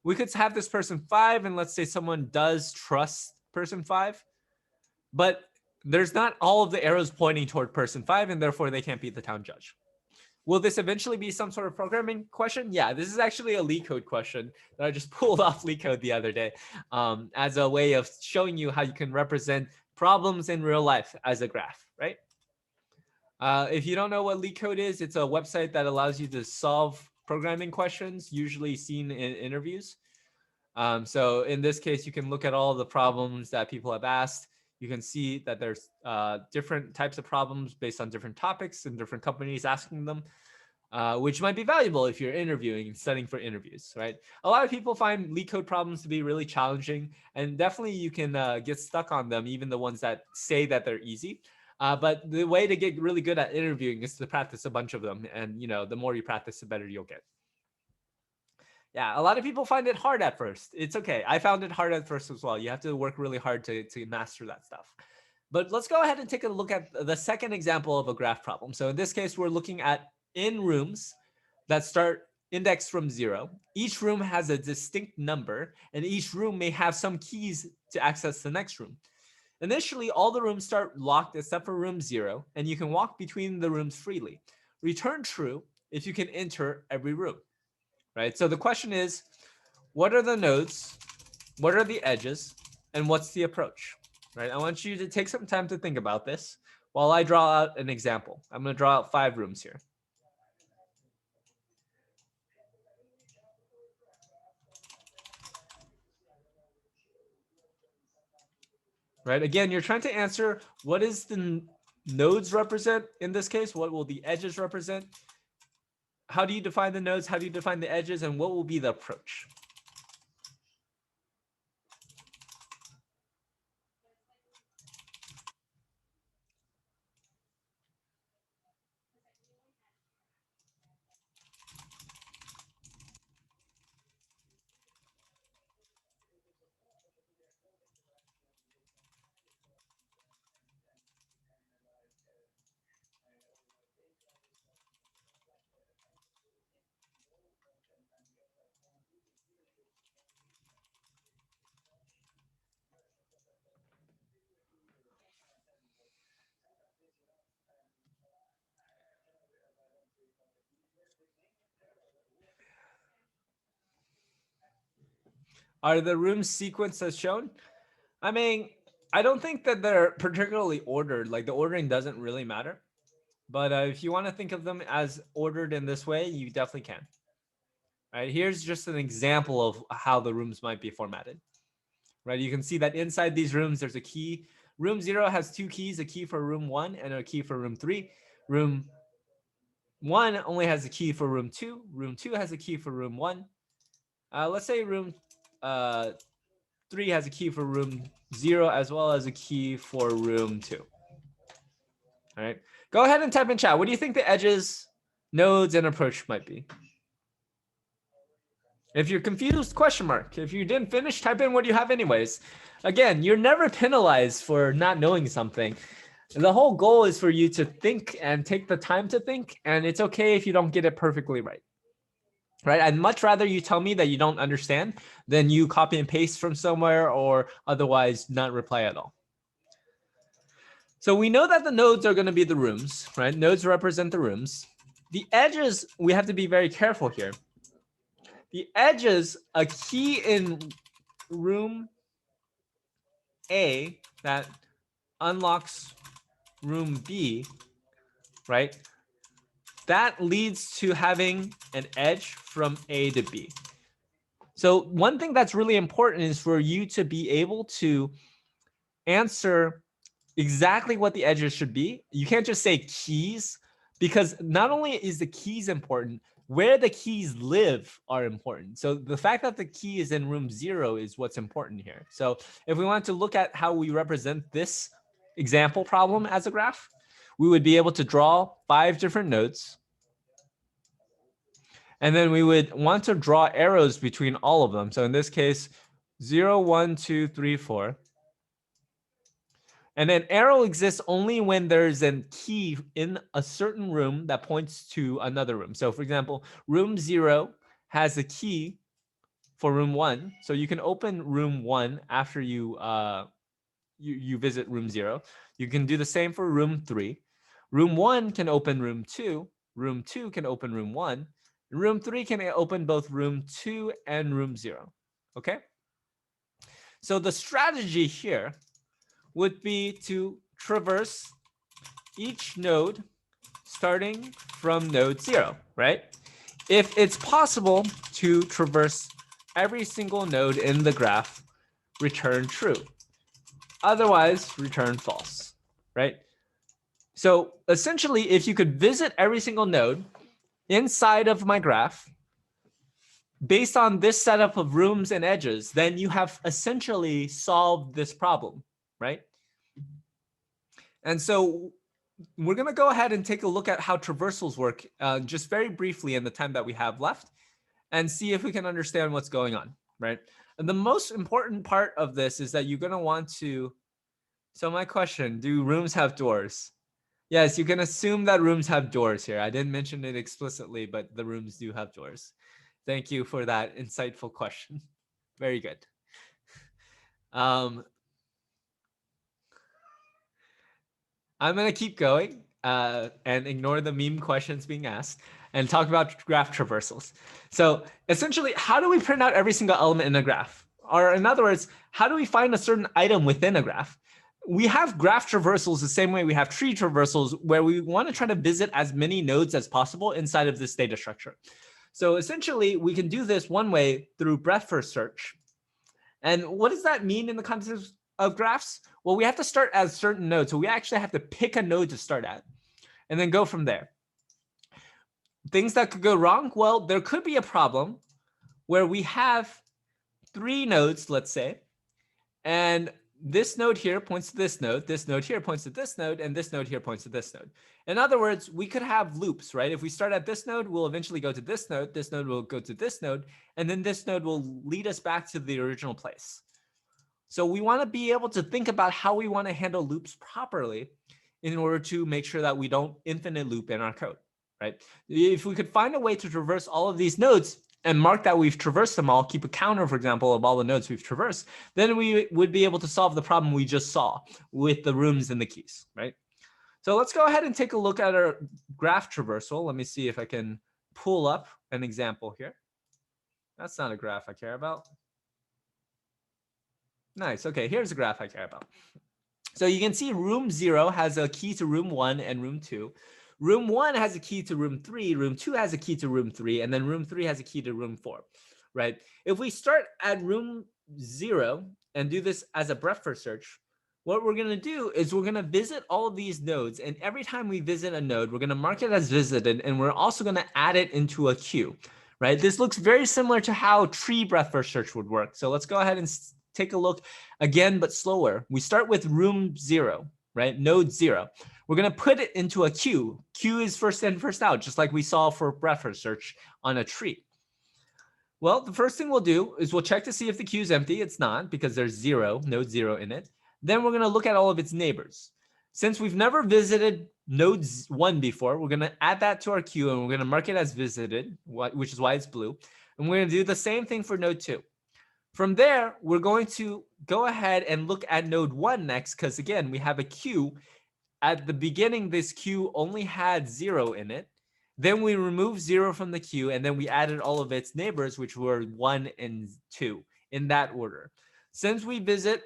we could have this person 5, and let's say someone does trust person 5, but there's not all of the arrows pointing toward person 5, and therefore they can't be the town judge. Will this eventually be some sort of programming question? Yeah, this is actually a LeetCode question that I just pulled off LeetCode the other day as a way of showing you how you can represent problems in real life as a graph, right? If you don't know what LeetCode is, it's a website that allows you to solve programming questions, usually seen in interviews. So in this case, you can look at all the problems that people have asked. You can see that there's different types of problems based on different topics and different companies asking them, which might be valuable if you're interviewing and studying for interviews, right? A lot of people find LeetCode problems to be really challenging, and definitely you can get stuck on them, even the ones that say that they're easy. But the way to get really good at interviewing is to practice a bunch of them. And the more you practice, the better you'll get. Yeah, a lot of people find it hard at first. It's okay. I found it hard at first as well. You have to work really hard to master that stuff. But let's go ahead and take a look at the second example of a graph problem. So in this case, we're looking at in rooms that start indexed from 0. Each room has a distinct number, and each room may have some keys to access the next room. Initially, all the rooms start locked except for room 0, and you can walk between the rooms freely. Return true if you can enter every room. Right? So the question is, what are the nodes? What are the edges? And what's the approach? Right? I want you to take some time to think about this while I draw out an example. I'm going to draw out 5 rooms here. Right? Again, you're trying to answer what is the nodes represent in this case? What will the edges represent? How do you define the nodes? How do you define the edges? And what will be the approach? Are the rooms sequenced as shown? I mean, I don't think that they're particularly ordered. Like the ordering doesn't really matter. But if you want to think of them as ordered in this way, you definitely can. Right, here's just an example of how the rooms might be formatted. Right, you can see that inside these rooms, there's a key. Room 0 has 2 keys, a key for room 1 and a key for room 3. Room 1 only has a key for room 2. Room 2 has a key for room 1. Let's say room 3 has a key for room 0 as well as a key for room 2. All right, go ahead and type in chat. What do you think the edges, nodes, and approach might be? If you're confused, question mark. If you didn't finish, type in what you have anyways. Again, you're never penalized for not knowing something. The whole goal is for you to think and take the time to think, and it's okay if you don't get it perfectly right. Right? I'd much rather you tell me that you don't understand than you copy and paste from somewhere or otherwise not reply at all. So we know that the nodes are going to be the rooms, right? Nodes represent the rooms. The edges, we have to be very careful here. The edges, a key in room A that unlocks room B, right? That leads to having an edge from A to B. So one thing that's really important is for you to be able to answer exactly what the edges should be. You can't just say keys, because not only is the keys important, where the keys live are important. So the fact that the key is in room 0 is what's important here. So if we want to look at how we represent this example problem as a graph, we would be able to draw 5 different nodes. And then we would want to draw arrows between all of them. So in this case, 0, 1, 2, 3, 4. And an arrow exists only when there's a key in a certain room that points to another room. So for example, room 0 has a key for room 1. So you can open room 1 after you visit room 0. You can do the same for room 3. Room 1 can open room 2. Room 2 can open room 1. Room 3 can open both room 2 and room 0. Okay? So the strategy here would be to traverse each node starting from node 0, right? If it's possible to traverse every single node in the graph, return true. Otherwise, return false, right? So essentially, if you could visit every single node inside of my graph, based on this setup of rooms and edges, then you have essentially solved this problem, right? And so we're going to go ahead and take a look at how traversals work just very briefly in the time that we have left, and see if we can understand what's going on, right? And the most important part of this is that you're going to want to, so my question, do rooms have doors? Yes, you can assume that rooms have doors here. I didn't mention it explicitly, but the rooms do have doors. Thank you for that insightful question. Very good. I'm going to keep going and ignore the meme questions being asked and talk about graph traversals. So essentially, how do we print out every single element in a graph? Or in other words, how do we find a certain item within a graph? We have graph traversals the same way we have tree traversals, where we want to try to visit as many nodes as possible inside of this data structure. So essentially, we can do this one way through breadth first search. And what does that mean in the context of graphs? Well, we have to start at certain nodes. So we actually have to pick a node to start at and then go from there. Things that could go wrong? Well, there could be a problem where we have 3 nodes, let's say, and this node here points to this node here points to this node, and this node here points to this node. In other words, we could have loops, right? If we start at this node, we'll eventually go to this node will go to this node, and then this node will lead us back to the original place. So we want to be able to think about how we want to handle loops properly in order to make sure that we don't infinite loop in our code, right? If we could find a way to traverse all of these nodes and mark that we've traversed them all, keep a counter, for example, of all the nodes we've traversed, then we would be able to solve the problem we just saw with the rooms and the keys, right? So let's go ahead and take a look at our graph traversal. Let me see if I can pull up an example here. That's not a graph I care about. Nice. Okay, here's a graph I care about. So you can see room 0 has a key to room 1 and room 2. Room 1 has a key to room 3, room 2 has a key to room 3, and then room 3 has a key to room 4, right? If we start at room 0 and do this as a breadth first search, what we're going to do is we're going to visit all of these nodes, and every time we visit a node, we're going to mark it as visited, and we're also going to add it into a queue, right? This looks very similar to how tree breadth first search would work. So let's go ahead and take a look again, but slower. We start with room 0, right? Node 0. We're going to put it into a queue. Queue is first in, first out, just like we saw for breadth first search on a tree. Well, the first thing we'll do is we'll check to see if the queue is empty. It's not, because there's node 0 in it. Then we're going to look at all of its neighbors. Since we've never visited node 1 before, we're going to add that to our queue, and we're going to mark it as visited, which is why it's blue. And we're going to do the same thing for node 2. From there, we're going to go ahead and look at node 1 next, because again, we have a queue. At the beginning, this queue only had 0 in it. Then we removed 0 from the queue, and then we added all of its neighbors, which were 1 and 2, in that order. Since we visit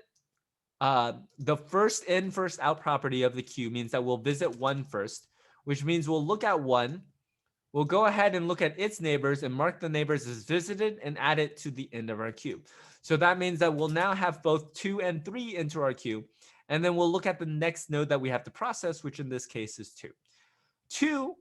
the first in, first out property of the queue means that we'll visit 1 first, which means we'll look at 1. We'll go ahead and look at its neighbors and mark the neighbors as visited and add it to the end of our queue. So that means that we'll now have both 2 and 3 into our queue. And then we'll look at the next node that we have to process, which in this case is 2. 2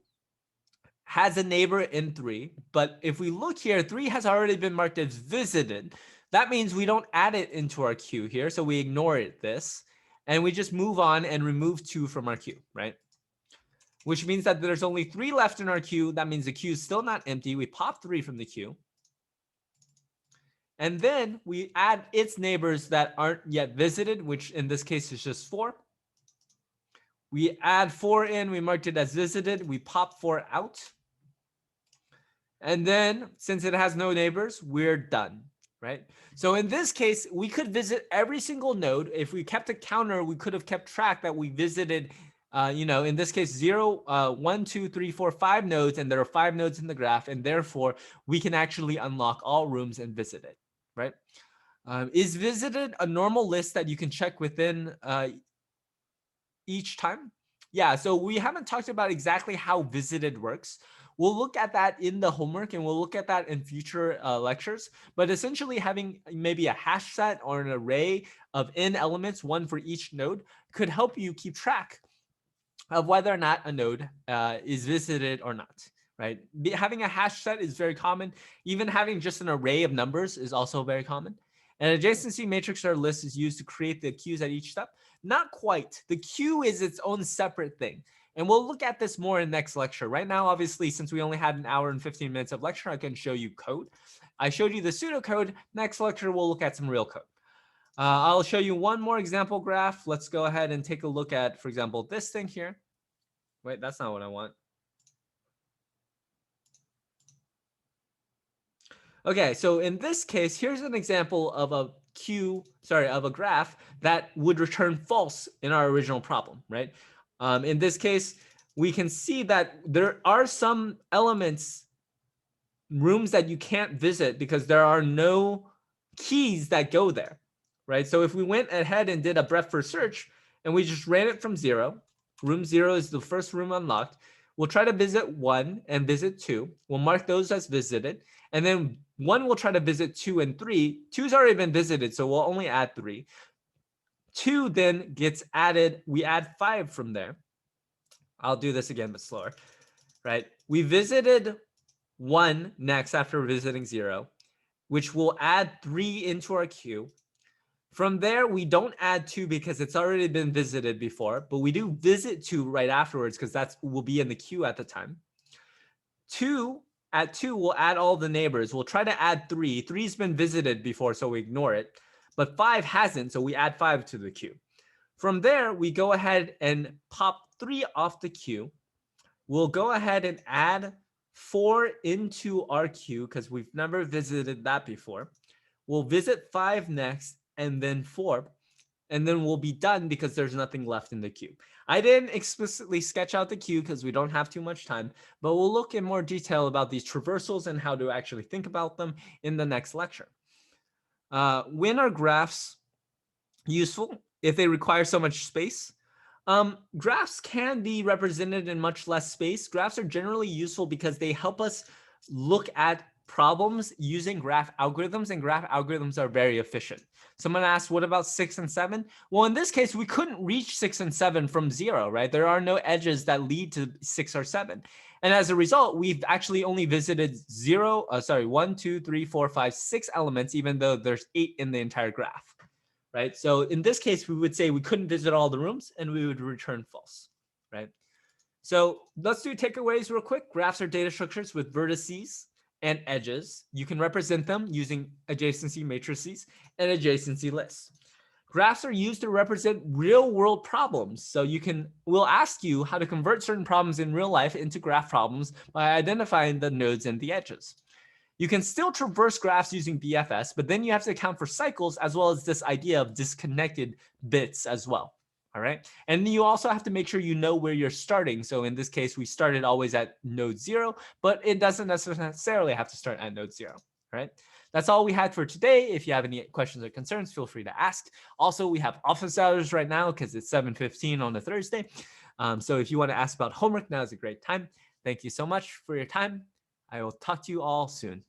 has a neighbor in 3, but if we look here, 3 has already been marked as visited. That means we don't add it into our queue here, so we ignore this, and we just move on and remove 2 from our queue, right? Which means that there's only 3 left in our queue. That means the queue is still not empty. We pop 3 from the queue. And then we add its neighbors that aren't yet visited, which in this case is just 4. We add 4 in, we marked it as visited, we pop 4 out. And then since it has no neighbors, we're done, right? So in this case, we could visit every single node. If we kept a counter, we could have kept track that we visited, in this case, 0, 1, 2, 3, 4, 5 nodes, and there are 5 nodes in the graph, and therefore we can actually unlock all rooms and visit it, right? Is visited a normal list that you can check within each time? Yeah, so we haven't talked about exactly how visited works. We'll look at that in the homework and we'll look at that in future lectures. But essentially having maybe a hash set or an array of n elements, one for each node, could help you keep track of whether or not a node is visited or not, right? Having a hash set is very common. Even having just an array of numbers is also very common. An adjacency matrix or list is used to create the queues at each step. Not quite. The queue is its own separate thing. And we'll look at this more in next lecture. Right now, obviously, since we only had an hour and 15 minutes of lecture, I can show you code. I showed you the pseudocode. Next lecture, we'll look at some real code. I'll show you one more example graph. Let's go ahead and take a look at, for example, this thing here. Wait, that's not what I want. Okay, so in this case, here's an example of a graph that would return false in our original problem, right? In this case, we can see that there are some elements, rooms that you can't visit because there are no keys that go there, right? So if we went ahead and did a breadth first search and we just ran it from 0, room 0 is the first room unlocked. We'll try to visit 1 and visit 2. We'll mark those as visited. And then 1 will try to visit 2 and 3. 2's already been visited, so we'll only add 3. 2 then gets added. We add 5 from there. I'll do this again, but slower, right? We visited 1 next after visiting 0, which will add 3 into our queue. From there, we don't add 2 because it's already been visited before, but we do visit 2 right afterwards because that will be in the queue at the time. At 2, we'll add all the neighbors. We'll try to add 3. 3's been visited before, so we ignore it. But 5 hasn't, so we add 5 to the queue. From there, we go ahead and pop 3 off the queue. We'll go ahead and add 4 into our queue because we've never visited that before. We'll visit 5 next, and then 4, and then we'll be done because there's nothing left in the queue. I didn't explicitly sketch out the queue because we don't have too much time, but we'll look in more detail about these traversals and how to actually think about them in the next lecture. When are graphs useful if they require so much space? Graphs can be represented in much less space. Graphs are generally useful because they help us look at problems using graph algorithms, and graph algorithms are very efficient. Someone asked, what about 6 and 7? Well, in this case, we couldn't reach 6 and 7 from 0, right? There are no edges that lead to 6 or 7. And as a result, we've actually only visited 1, 2, 3, 4, 5, 6 elements, even though there's 8 in the entire graph, right? So in this case, we would say we couldn't visit all the rooms and we would return false, right? So let's do takeaways real quick. Graphs are data structures with vertices and edges. You can represent them using adjacency matrices and adjacency lists. Graphs are used to represent real world problems. So we'll ask you how to convert certain problems in real life into graph problems by identifying the nodes and the edges. You can still traverse graphs using BFS, but then you have to account for cycles as well as this idea of disconnected bits as well. All right. And you also have to make sure you know where you're starting. So in this case, we started always at node 0, but it doesn't necessarily have to start at node 0. All right. That's all we had for today. If you have any questions or concerns, feel free to ask. Also, we have office hours right now because it's 7:15 on a Thursday. So if you want to ask about homework, now is a great time. Thank you so much for your time. I will talk to you all soon.